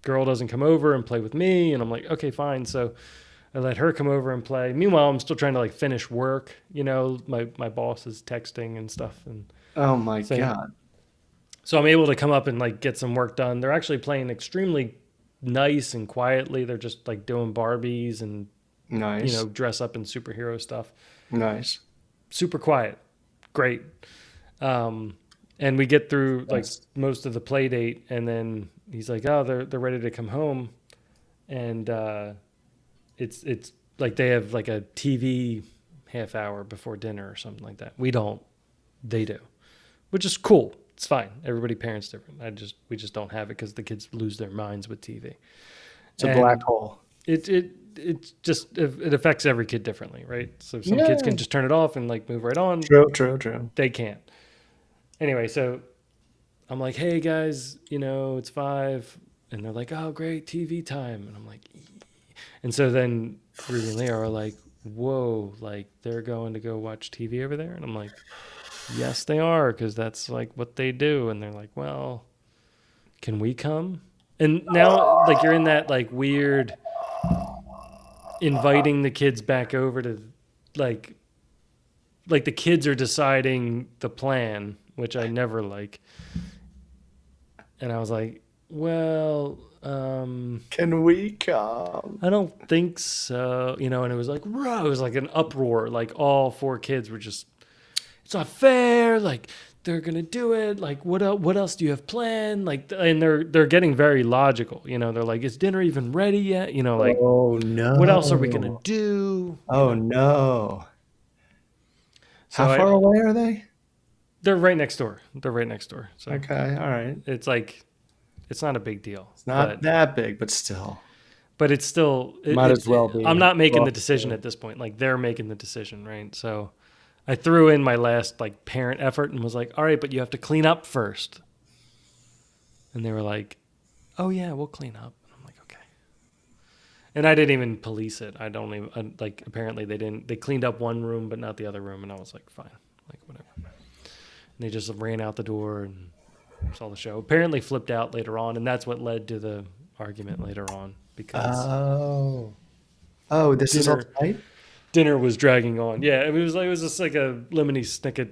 girl doesn't come over and play with me?" And I'm like, "Okay, fine." So I let her come over and play. Meanwhile, I'm still trying to like finish work. You know, my boss is texting and stuff and Oh my saying. god! So I'm able to come up and like get some work done. They're actually playing extremely nice and quietly. They're just like doing Barbies and Nice, dress up in superhero stuff. nice. Super quiet, great. And we get through like Yes. most of the play date, and then he's like, "Oh, they're ready to come home," and it's like they have like a TV half hour before dinner or something like that. We don't, they do, which is cool. It's fine. Everybody parents different. We just don't have it because the kids lose their minds with TV. It's a black And hole. it affects every kid differently, right? So some kids Yeah. can just turn it off and like move right on. True, true, true. They can't. Anyway, so I'm like, "Hey guys, it's 5," and they're like, "Oh, great TV time," and I'm like, "Ee." And so then Ruby and Leo are like, "Whoa, like they're going to go watch TV over there," and I'm like, "Yes, they are, because that's like what they do," and they're like, "Well, can we come?" And now like you're in that like weird inviting the kids back over to like the kids are deciding the plan, which I never like. And I was like, "Well, Can we come? I don't think so." And it was like, "Bro," it was like an uproar. Like all 4 kids were just, "It's not fair. Like they're gonna do it. Like what else do you have planned?" Like, and they're getting very logical. They're like, "Is dinner even ready yet?" Like, Oh what else are we gonna no! do? Oh no! How So far away are they? they're right next door. They're right next door. So Okay, all right. it's like it's not a big deal, It's not that big, but still, but it's still might as well I'm be not making the across decision the. at this point. Like they're making the decision, right? So I threw in my last like parent effort and was like, all right, but you have to clean up first. And they were like, oh yeah, we'll clean up. And I'm like, okay. And I didn't even police it. I don't even like. Apparently, they didn't. They cleaned up one room, but not the other room. And I was like, fine, like whatever. And they just ran out the door and saw the show. Apparently, flipped out later on, and that's what led to the argument later on because Oh, oh, this is all dinner tonight. dinner was dragging on. Yeah, it was just like a lemony snicket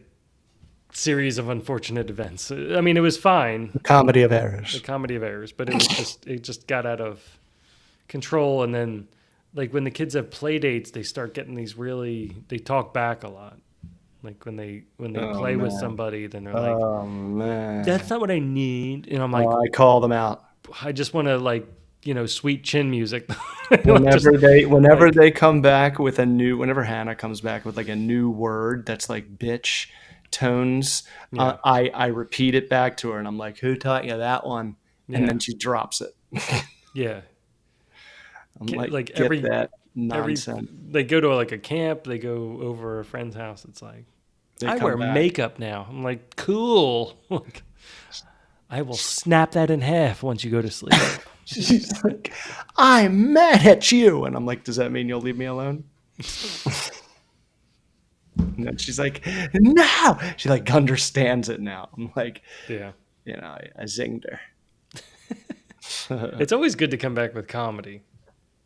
series of unfortunate events. I mean, it was fine, Comedy of the errors. comedy of errors, but it just got out of control. And then like when the kids have play dates, they start getting these really, they talk back a lot. Like when they Oh play with man. somebody, then they're like, Oh that's man. not what I need. And I'm like, Oh, I call them out. I just want to like, sweet chin music. Just Whenever like, they come back with a new, whenever Hannah comes back with like a new word that's like bitch tones, yeah, I repeat it back to her and I'm like, who taught you that one? And yeah, then she drops it. yeah. I'm like, Like get that every, nonsense. they go to like a camp, they go over a friend's house. It's like, They I come wear back. makeup now. I'm like, cool. Like, I will snap that in half once you go to sleep. She's like, I'm mad at you. And I'm like, does that mean you'll leave me alone? And then she's like, no. She like understands it now. I'm like, Yeah. I zinged her. It's always good to come back with comedy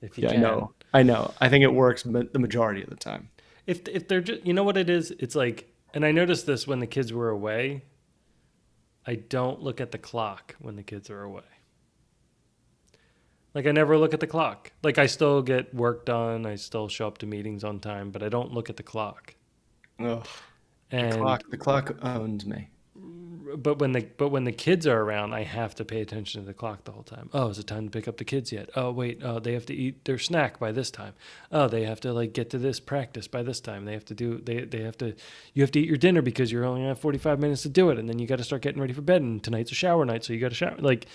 if you Yeah, I can. know. I know. I think it works the majority of the time. If they're just, you know what it is? It's like, and I noticed this when the kids were away. I don't look at the clock when the kids are away. Like I never look at the clock. Like I still get work done. I still show up to meetings on time, but I don't look at the clock. Ugh, And the clock owns me. but when the kids are around, I have to pay attention to the clock the whole time. Oh, is it time to pick up the kids yet? Oh, wait. Oh, they have to eat their snack by this time. Oh, they have to like get to this practice by this time. They have to do they have to you have to eat your dinner because you're only have 45 minutes to do it, and then you got to start getting ready for bed. And tonight's a shower night, so you got to shower. Like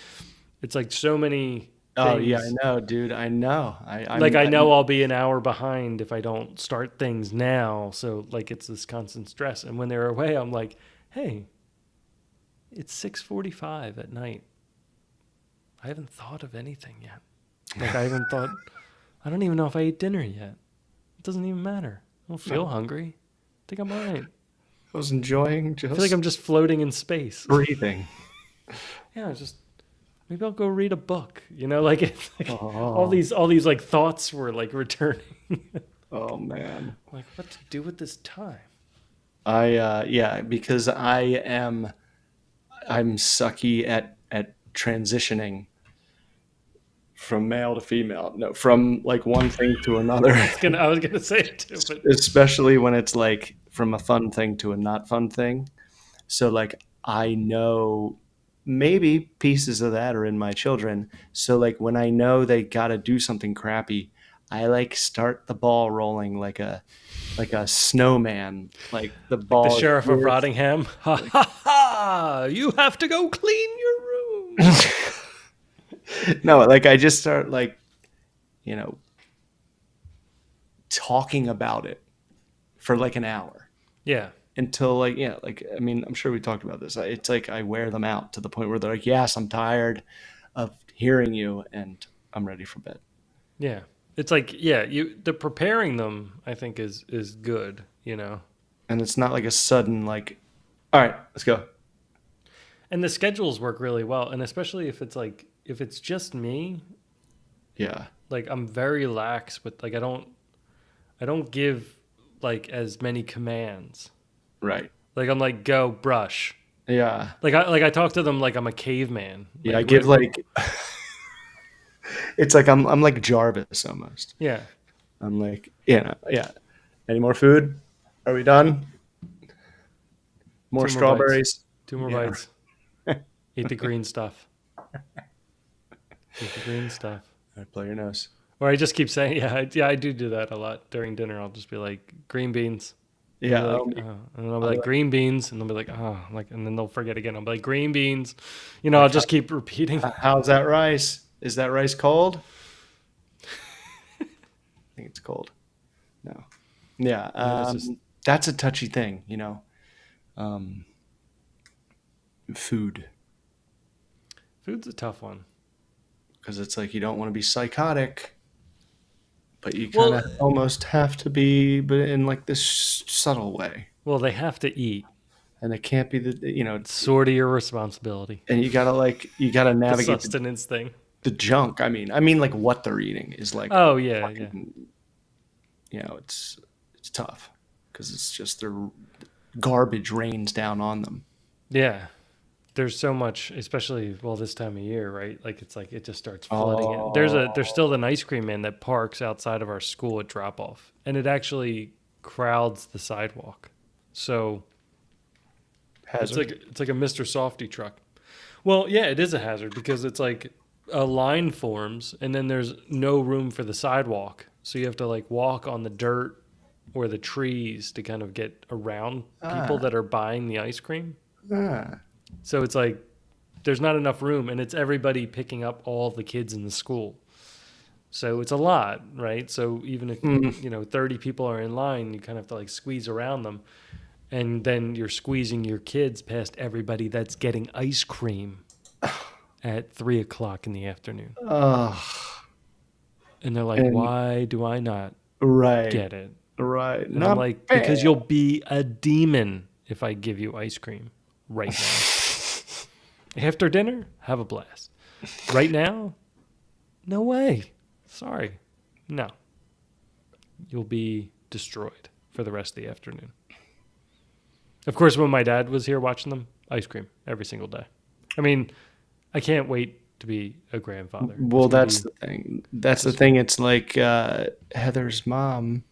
it's like so many Oh yeah, I things. know, dude. I know. Like I know I'll be an hour behind if I don't start things now. So like it's this constant stress. And when they're away, I'm like, hey, it's 6:45 at night. I haven't thought of anything yet. Like I haven't thought. I don't even know if I ate dinner yet. It doesn't even matter. I don't feel no. hungry. I think I'm all right. I was enjoying I feel like I'm just just floating in space. breathing. Yeah, just maybe I'll go read a book. Like it's like Oh, all these like thoughts were like returning. oh man. Like what to do with this time? Yeah, because I'm sucky at transitioning from male to female. No, from like one thing to another. I was gonna say it too, but Especially when it's like from a fun thing to a not fun thing. So like I know maybe pieces of that are in my children. So like when I know they got to do something crappy, I like start the ball rolling like a snowman. Like the like the ball is sheriff of here. Rottingham. Ha ha ha! You have to go clean your room. No, like I just start like, you know, talking about it for like an hour Yeah, until like like I mean I'm sure we talked about this. It's like I wear them out to the point where they're like, yes, I'm tired of hearing you and I'm ready for bed. yeah. It's like the preparing them I think is good. And it's not like a sudden like, all right, let's go. And the schedules work really well, and especially if it's just me, Yeah, like I'm very lax with like I don't give like as many commands. right. Like I'm like go brush. Yeah, I talk to them like I'm a caveman. yeah. I give like it's like I'm like Jarvis almost. yeah, I'm like, yeah. Any more food? Are we done? More two more bites. strawberries? 2 more bites. Eat the green stuff. Eat the green stuff. All right, blow your nose. Or I just keep saying, I do that a lot during dinner. I'll just be like, green beans. They'll be Yeah. like, oh, and I'll be I'll be like like, green beans, and they'll be like, oh, like, and then they'll forget again. I'll be like green beans, I'll like, just keep repeating. how's that rice? Is that rice cold? I think it's cold. No. Yeah. And then it's just That's a touchy thing, um, food, food's a tough one. because it's like you don't want to be psychotic, but you kind Well, of almost have to be, but in like this subtle way. they have to eat. And it can't be It's sort of your responsibility. and you gotta The navigate sustenance thing. the junk. I mean, like what they're eating is like Oh yeah, yeah. fucking, it's tough because it's just their garbage rains down on them. Yeah. There's so much, especially this time of year, right? Like it's like it just starts flooding in. There's Oh, still an ice cream man that parks outside of our school at drop off, and it actually crowds the sidewalk. So hazard. it's like a Mr. Softy truck. Well, yeah, it is a hazard because it's like a line forms, and then there's no room for the sidewalk, so you have to like walk on the dirt or the trees to kind of get around people Ah, that are buying the ice cream. ah. So it's like there's not enough room, and it's everybody picking up all the kids in the school. So it's a lot, right? So even if Mm. 30 people are in line, you kind of have to like squeeze around them, and then you're squeezing your kids past everybody that's getting ice cream at 3 o'clock in the afternoon, Oh, and they're like, and "Why do I not right, get it?" right, And I'm not like, "Because bad. you'll be a demon if I give you ice cream right now. After dinner, have a blast. Right now, no way. Sorry. No. You'll be destroyed for the rest of the afternoon." Of course, when my dad was here watching them, ice cream every single day. I mean, I can't wait to be a grandfather. It's Well, going to that's be the thing. That's the just thing. It's like Heather's mom,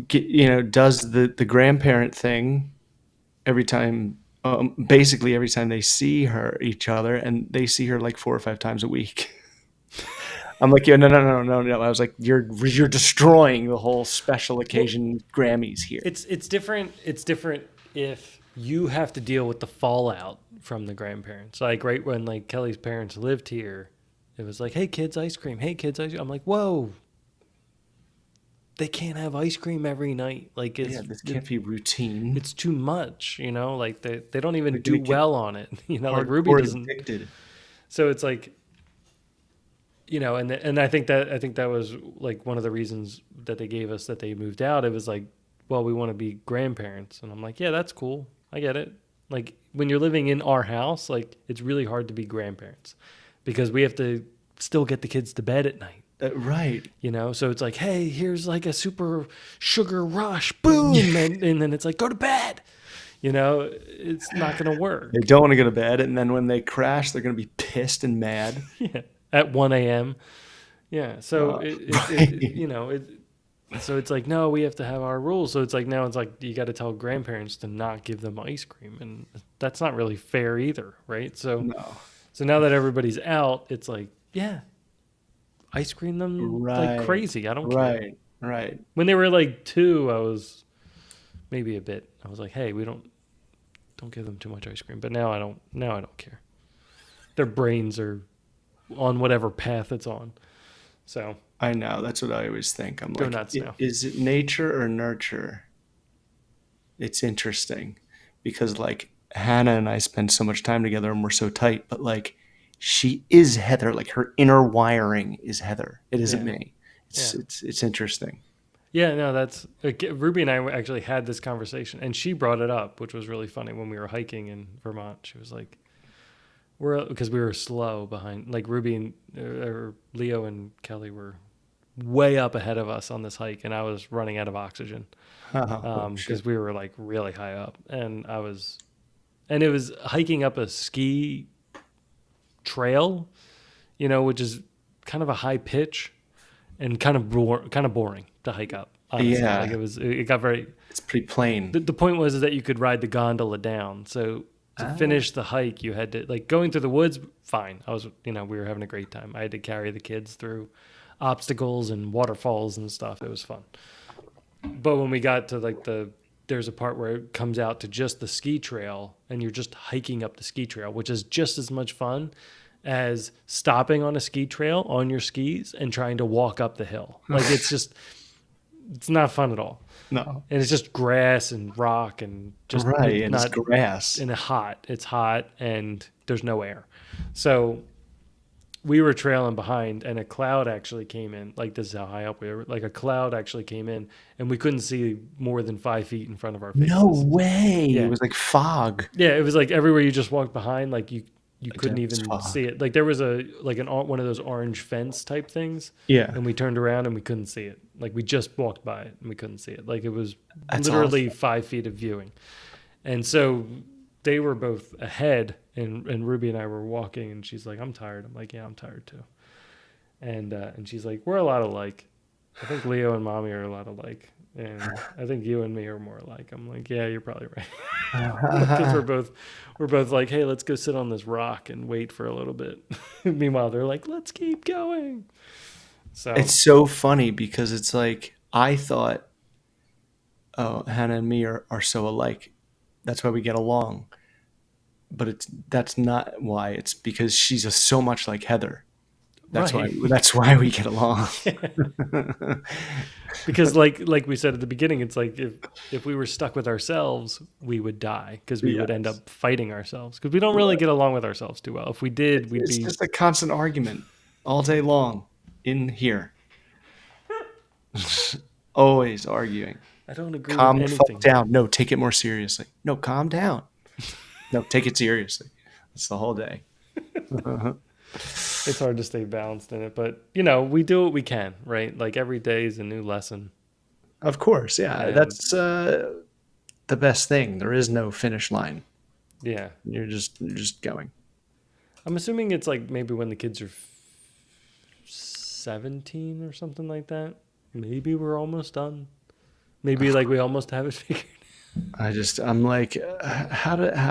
does the grandparent thing every time. Basically, every time they see each other, and they see her like 4 or 5 times a week. I'm like, yeah, no, no, no, no, no. I was like, you're destroying the whole special well, occasion Grammys here. it's different. It's different if you have to deal with the fallout from the grandparents. Like right when like Kelly's parents lived here, it was like, "Hey kids, ice cream. Hey kids, ice cream." I'm like, "Whoa, they can't have ice cream every night. Like Yeah, this can't be routine. it's too much, Like they don't even They're do gonna get well on it. Like Ruby hardcore doesn't. addicted. So it's like, and I think that was like one of the reasons that they gave us that they moved out. It was like, well, we want to be grandparents, and I'm like, yeah, that's cool. I get it. Like when you're living in our house, like it's really hard to be grandparents because we have to still get the kids to bed at night. Right. So it's like, hey, here's like a super sugar rush, boom, and then it's like, go to bed. It's not gonna They work. don't want to go to bed, and then when they crash, they're going to be pissed and mad. Yeah, at 1 a.m. Yeah, so Right. so it's like, no, we have to have our rules. So it's like now it's like you got to tell grandparents to not give them ice cream, and that's not really fair either, right? So No. so now that everybody's out, it's like, yeah, ice cream them like Right. crazy. I don't care. Right. Right. When they were like 2, I was maybe a bit. I was like, hey, we don't give them too much ice cream. But now I don't. Now I don't care. Their brains are on whatever path it's on. So I know. That's what I always think. I'm go like, nuts now. is it nature or nurture? It's interesting because like Hannah and I spend so much time together and we're so tight, but like she is Heather. Like her inner wiring is Heather. It isn't Yeah, me. yeah, It's interesting. yeah. No, that's Ruby and I actually had this conversation, and she brought it up, which was really funny when we were hiking in Vermont. She was like, "We're because we were slow behind. Like Ruby and or Leo and Kelly were way up ahead of us on this hike, and I was running out of oxygen Oh because shit. we were like really high up, and it was hiking up a ski trail, which is kind of a high pitch and kind of boring to hike up. Honestly, like Yeah, it got very. it's pretty plain. The point was is that you could ride the gondola down. So to Ah, finish the hike, you had to like going through the woods. Fine, we were having a great time. I had to carry the kids through obstacles and waterfalls and stuff. It was fun. but when we got to like there's a part where it comes out to just the ski trail and you're just hiking up the ski trail, which is just as much fun as stopping on a ski trail on your skis and trying to walk up the hill. Like it's not fun at all. No. And it's just grass and rock and just Right, it's and it's not grass. and hot. It's hot and there's no air. So we were trailing behind and a cloud actually came in. Like this is how high up we were. Like a cloud actually came in and we couldn't see more than 5 feet in front of our No faces. way. It Yeah. was like fog. Yeah. It was like everywhere you just walked behind, like you couldn't Dense even fog. see it. Like there was one of those orange fence type things. Yeah. And we turned around and we couldn't see it. Like we just walked by it and we couldn't see it. Like it was That's literally awesome. 5 feet of viewing. And so they were both ahead and Ruby and I were walking and she's like, I'm tired. I'm like, yeah, I'm tired too. And she's like, we're a lot alike. I think Leo and mommy are a lot alike. And I think you and me are more alike. I'm like, yeah, you're probably right. Because we're both like, hey, let's go sit on this rock and wait for a little bit. Meanwhile, they're like, let's keep going. So It's so funny because it's like I thought, oh, Hannah and me are so alike. That's why we get along. But that's not why. It's because she's just so much like Heather. right. That's why we get along. Because like we said at the beginning, it's like if we were stuck with ourselves, we would die because we would end Yes. up fighting ourselves because we don't really get along with ourselves too well. If we did, we'd It's be just a constant argument all day long in here. Always arguing. I don't agree with Calm the fuck anything. down. No, take it more seriously. No, calm down. No, take it seriously. It's the whole day. It's hard to stay balanced in it, but we do what we can, right? Like every day is a new lesson. Of course, yeah. And That's the best thing. There is no finish line. yeah, You're just going. I'm assuming it's like maybe when the kids are 17 or something like that. Maybe we're almost done. Maybe like we almost have it figured. I'm like,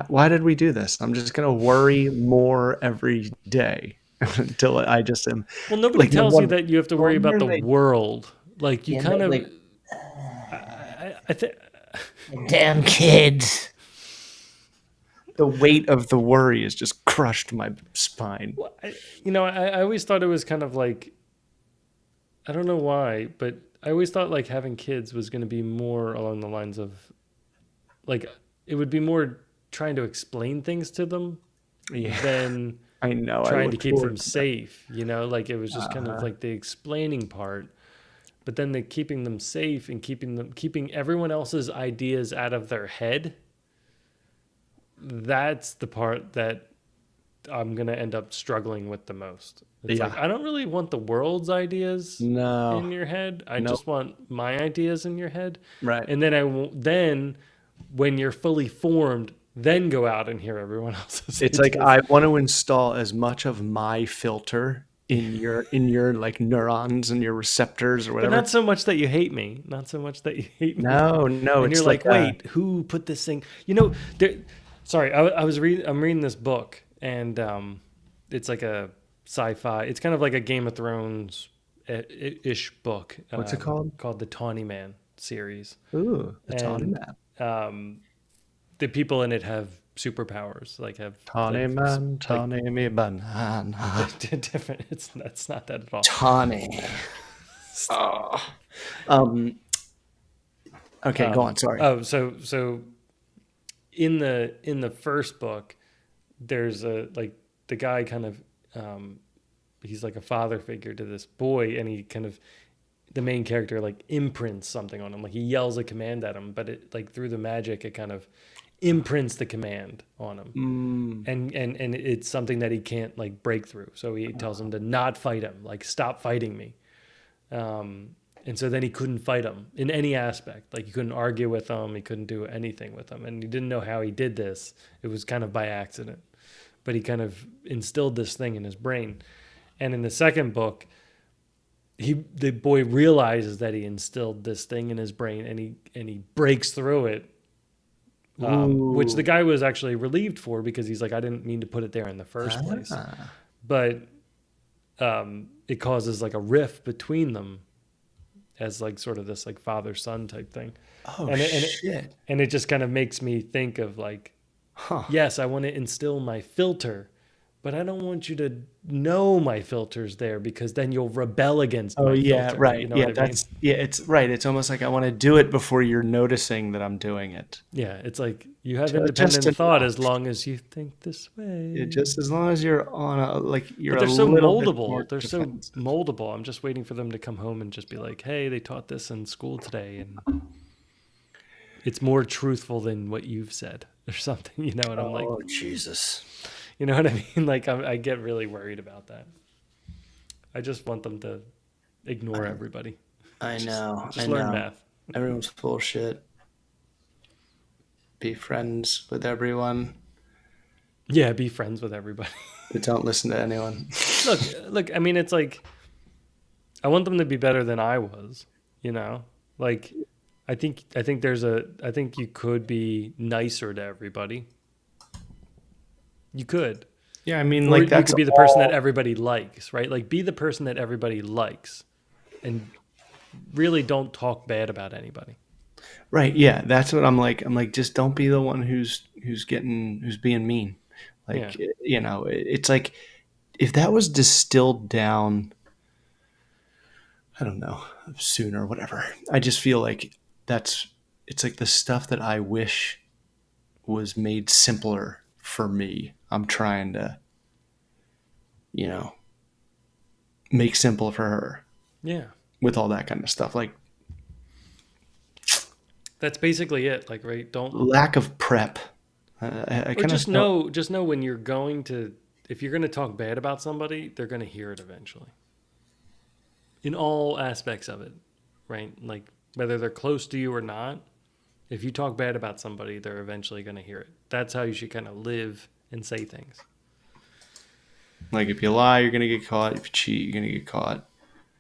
why did we do this? I'm just gonna worry more every day until I just am Well, nobody like tells you that you have to worry about the they, world. Like you yeah, kind of, like I think. damn kids. The weight of the worry has just crushed my spine. Well, I always thought it was kind of like, I don't know why, but I always thought like having kids was going to be more along the lines of, like, it would be more trying to explain things to them Yeah, than I know. I trying to look keep them forward to that. safe. Like it was just kind of like the explaining part, but then the keeping them safe and keeping everyone else's ideas out of their head. That's the part that I'm gonna end up struggling with the most. It's like Yeah. I don't really want the world's ideas No. in your head. I Nope. just want my ideas in your head. Right. And then then when you're fully formed, then go out and hear everyone else's It's like ideas. I want to install as much of my filter in your like neurons and your receptors or But whatever. not so much that you hate me. Not so much that you hate me. No, no, And you're it's like, like wait, who put this thing? There. Sorry, I'm reading this book, and it's like a sci-fi. It's kind of like a Game of Thrones ish book. what's it called? Called the Tawny Man series, Ooh, the Tawny and Man. the people in it have superpowers. Like have Tawny like, Man, like Tawny me banana. different. That's not that at all. Tawny. Oh. Um. Okay, go on. Sorry. Oh, so in the first book, there's the guy kind of he's like a father figure to this boy, and he kind of the main character like imprints something on him, like he yells a command at him, but it like through the magic it kind of imprints the command on him, and it's something that he can't like break through. So he tells him to not fight him, like stop fighting me. And so then he couldn't fight him in any aspect. Like he couldn't argue with him. He couldn't do anything with him. And he didn't know how he did this. It was kind of by accident. But he kind of instilled this thing in his brain. And in the second book, the boy realizes that he instilled this thing in his brain, and he breaks through it. Which the guy was actually relieved for, because he's like, I didn't mean to put it there in the first place. But it causes like a rift between them. as like sort of this like father son type thing, Oh and shit. it just kind of makes me think of like, Huh. yes, I want to instill my filter, but I don't want you to know my filter's there because then you'll rebel against Oh my yeah, filter. You right. know what Yeah, I mean? it's right. It's almost like I want to do it before you're noticing that I'm doing it. Yeah, it's like you have Just independent thought enough. as long as you think this Yeah, way. just as long as you're on a like you're But a they're so little bit moldable. more They're so defensive. moldable. I'm just waiting for them to come home and just be like, "Hey, they taught this in school today, and it's more truthful than what you've said," or something. You know, and I'm like, Oh Jesus. you know what I mean? Like, I get really worried about that. I just want them to ignore everybody. I Just, know. I just learn know. math. Everyone's full of shit. Be friends with everyone, Yeah, be friends with everybody. but don't listen to anyone. Look. I mean, it's like I want them to be better than I was. You know, like I think you could be nicer to everybody. You could. Yeah, I mean, Or like you that's could be the person that all everybody likes, right? Like be the person that everybody likes and really don't talk bad about anybody. right. Yeah, that's what I'm like. I'm like, just don't be the one who's being mean. Yeah. Like, it's like if that was distilled down, I don't know, sooner, whatever. I just feel like that's it's like the stuff that I wish was made simpler for me. I'm trying to, you know, make simple for her Yeah. with all that kind of stuff. Like That's basically it. Like, right, don't lack of prep. I or kind of felt just know when you're going to if you're going to talk bad about somebody, they're going to hear it eventually. In all aspects of it, right? Like whether they're close to you or not, if you talk bad about somebody, they're eventually going to hear it. That's how you should kind of live and say things. like if you lie, you're gonna get caught. If you cheat, you're gonna get caught.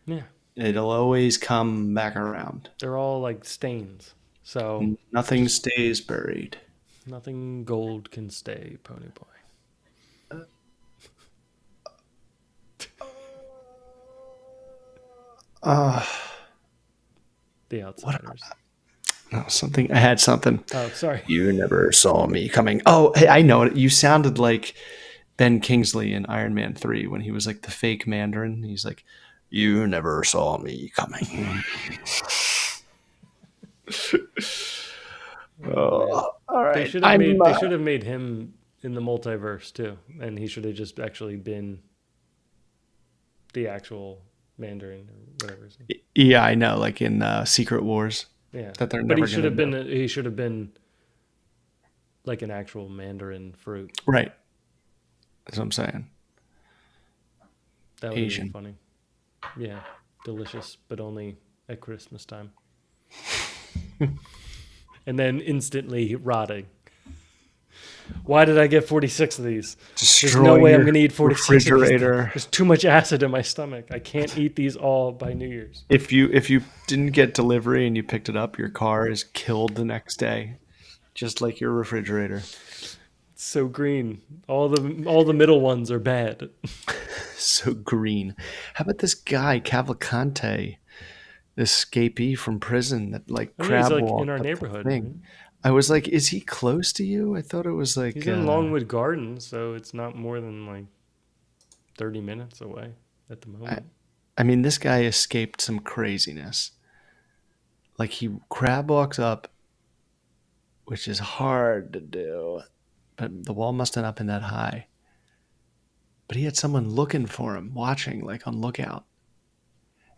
Yeah. It'll always come back around. They're all like stains. So Nothing just stays buried. nothing gold can stay, pony boy. Uh, The what? outsiders. No, something. I had something. Oh, sorry. You never saw me coming. Oh, hey, I know it. You sounded like Ben Kingsley in Iron Man 3 when he was like the fake Mandarin. He's like, you never saw me coming. Oh man. All They right. should have I'm. made they should have made him in the multiverse too, and he should have just actually been the actual Mandarin or whatever his name. Yeah, I know. Like in Secret Wars, Yeah, that they're but never going to do. he should have been like an actual Mandarin fruit. Right. That's what I'm saying. That would have been Asian. funny. Yeah, delicious, but only at Christmas time. And then instantly rotting. Why did I get 46 of these? There's no Destroy way I'm your going to eat 46 of these. refrigerator. There's too much acid in my stomach. I can't eat these all by New Year's. If you didn't get delivery and you picked it up, your car is killed the next day, just like your refrigerator. It's so green. All the middle ones are bad. So green. How about this guy Cavalcante, this escapee from prison that like Oh, yeah, he's crab like in walked our up the neighborhood. Right? thing? I was like, is he close to you? I thought it was like He's in Longwood Gardens, so it's not more than like 30 minutes away at the moment. I mean, this guy escaped some craziness. Like he crab walks up, which is hard to do, but the wall must have not been that high. But he had someone looking for him, watching, like on lookout.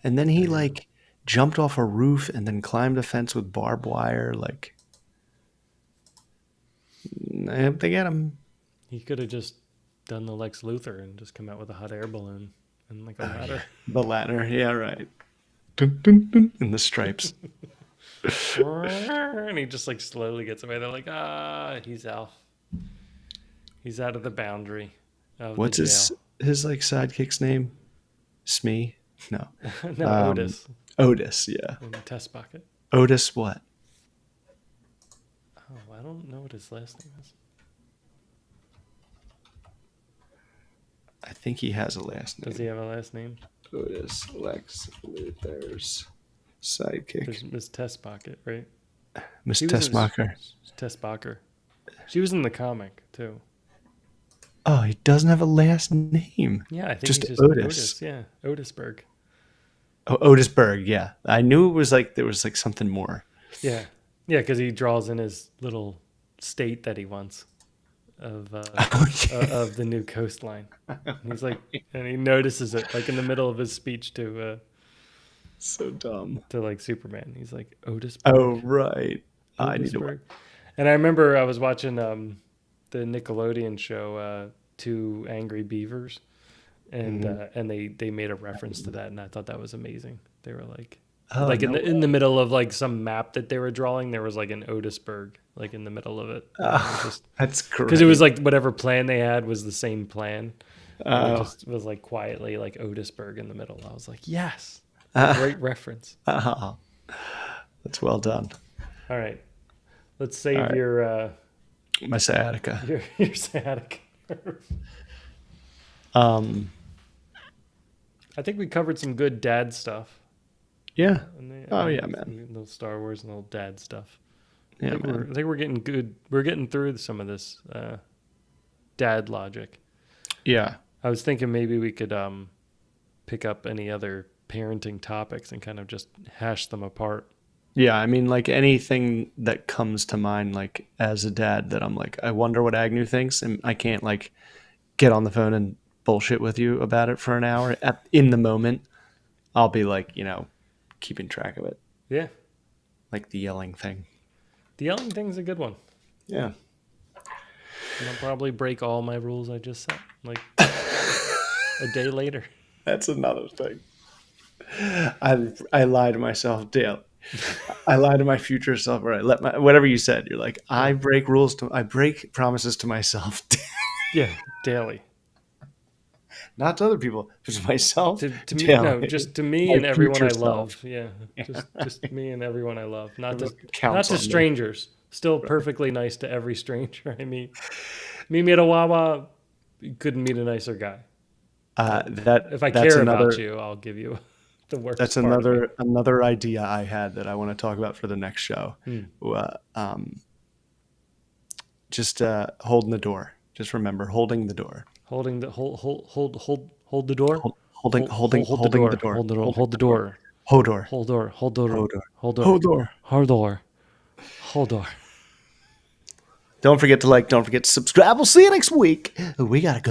And then he like jumped off a roof and then climbed a fence with barbed wire. Like, I hope they get him. He could have just done the Lex Luthor and just come out with a hot air balloon and like a ladder. The ladder, yeah, right. Dun, dun, dun, and the stripes. And he just like slowly gets away. They're like, he's out. He's out of the boundary of What's the his like sidekick's name? Smee? No. jail. No, Otis Otis, yeah. in the test bucket. Otis what? Oh, I don't know what his last name is. I think he has a last name. Does he have a last name? Otis Lex Luthor's Sidekick. There's Miss Tessmacher, right? Miss She was in Tessmacher. Tessmacher. She was in the comic too. Oh, he doesn't have a last name. Yeah, I think Just he's just Otis. Yeah, Otisberg. Oh, Otisberg. Yeah, I knew it was like there was like something more. Yeah, yeah, because he draws in his little state that he wants Oh, yeah. of the new coastline. And he's like, and he notices it like in the middle of his speech So dumb. to like Superman. He's like Otisberg, Oh, right. I need to. Otisberg. And I remember I was watching the Nickelodeon show Two Angry Beavers, and they made a reference to that, and I thought that was amazing. They were like. Oh, Like no in the middle of like some map that they were drawing, there was like an Otisberg like in the middle of it. And it was just that's great. because it was like whatever plan they had was the same plan. And it Oh, just was like quietly like Otisberg in the middle. I was like, yes, uh, great reference. oh, that's well done. All right, let's save All right. My sciatica. your sciatic. Um, I think we covered some good dad stuff. yeah. Oh yeah, man. little Star Wars and little dad stuff. Yeah, I man. think we're getting good. We're getting through some of this dad logic. Yeah. I was thinking maybe we could pick up any other parenting topics and kind of just hash them apart. Yeah, I mean, like anything that comes to mind, like as a dad, that I'm like, I wonder what Agnew thinks, and I can't like get on the phone and bullshit with you about it for an hour. In the moment, I'll be like, keeping track of it, Yeah, like the yelling thing. the yelling thing's a good one. Yeah. And I'll probably break all my rules I just set like a day later. That's another thing. I lie to myself daily. I lie to my future self, or I let my whatever you said. You're like, I break promises to myself, Yeah, daily. not to other people, just to myself. To me, daily. no, just to me My and everyone I future love. self. Yeah, just me and everyone I love. Not Counts to on me. strangers. Still perfectly nice to every stranger I meet. Meet me at a Wawa. You couldn't meet a nicer guy. If I that's care another, about you, I'll give you the worst. That's part of me. another idea I had that I want to talk about for the next show. Just holding the door. Just remember holding the door. Holding the hold the door. Holding the door. Hold the door. Hold the door. Hold Hold door. door. Hold door. Hold door. Hold door. Hold door. Hold door. Hold door. Hold door. Don't forget to subscribe. We'll see you next week. We gotta go.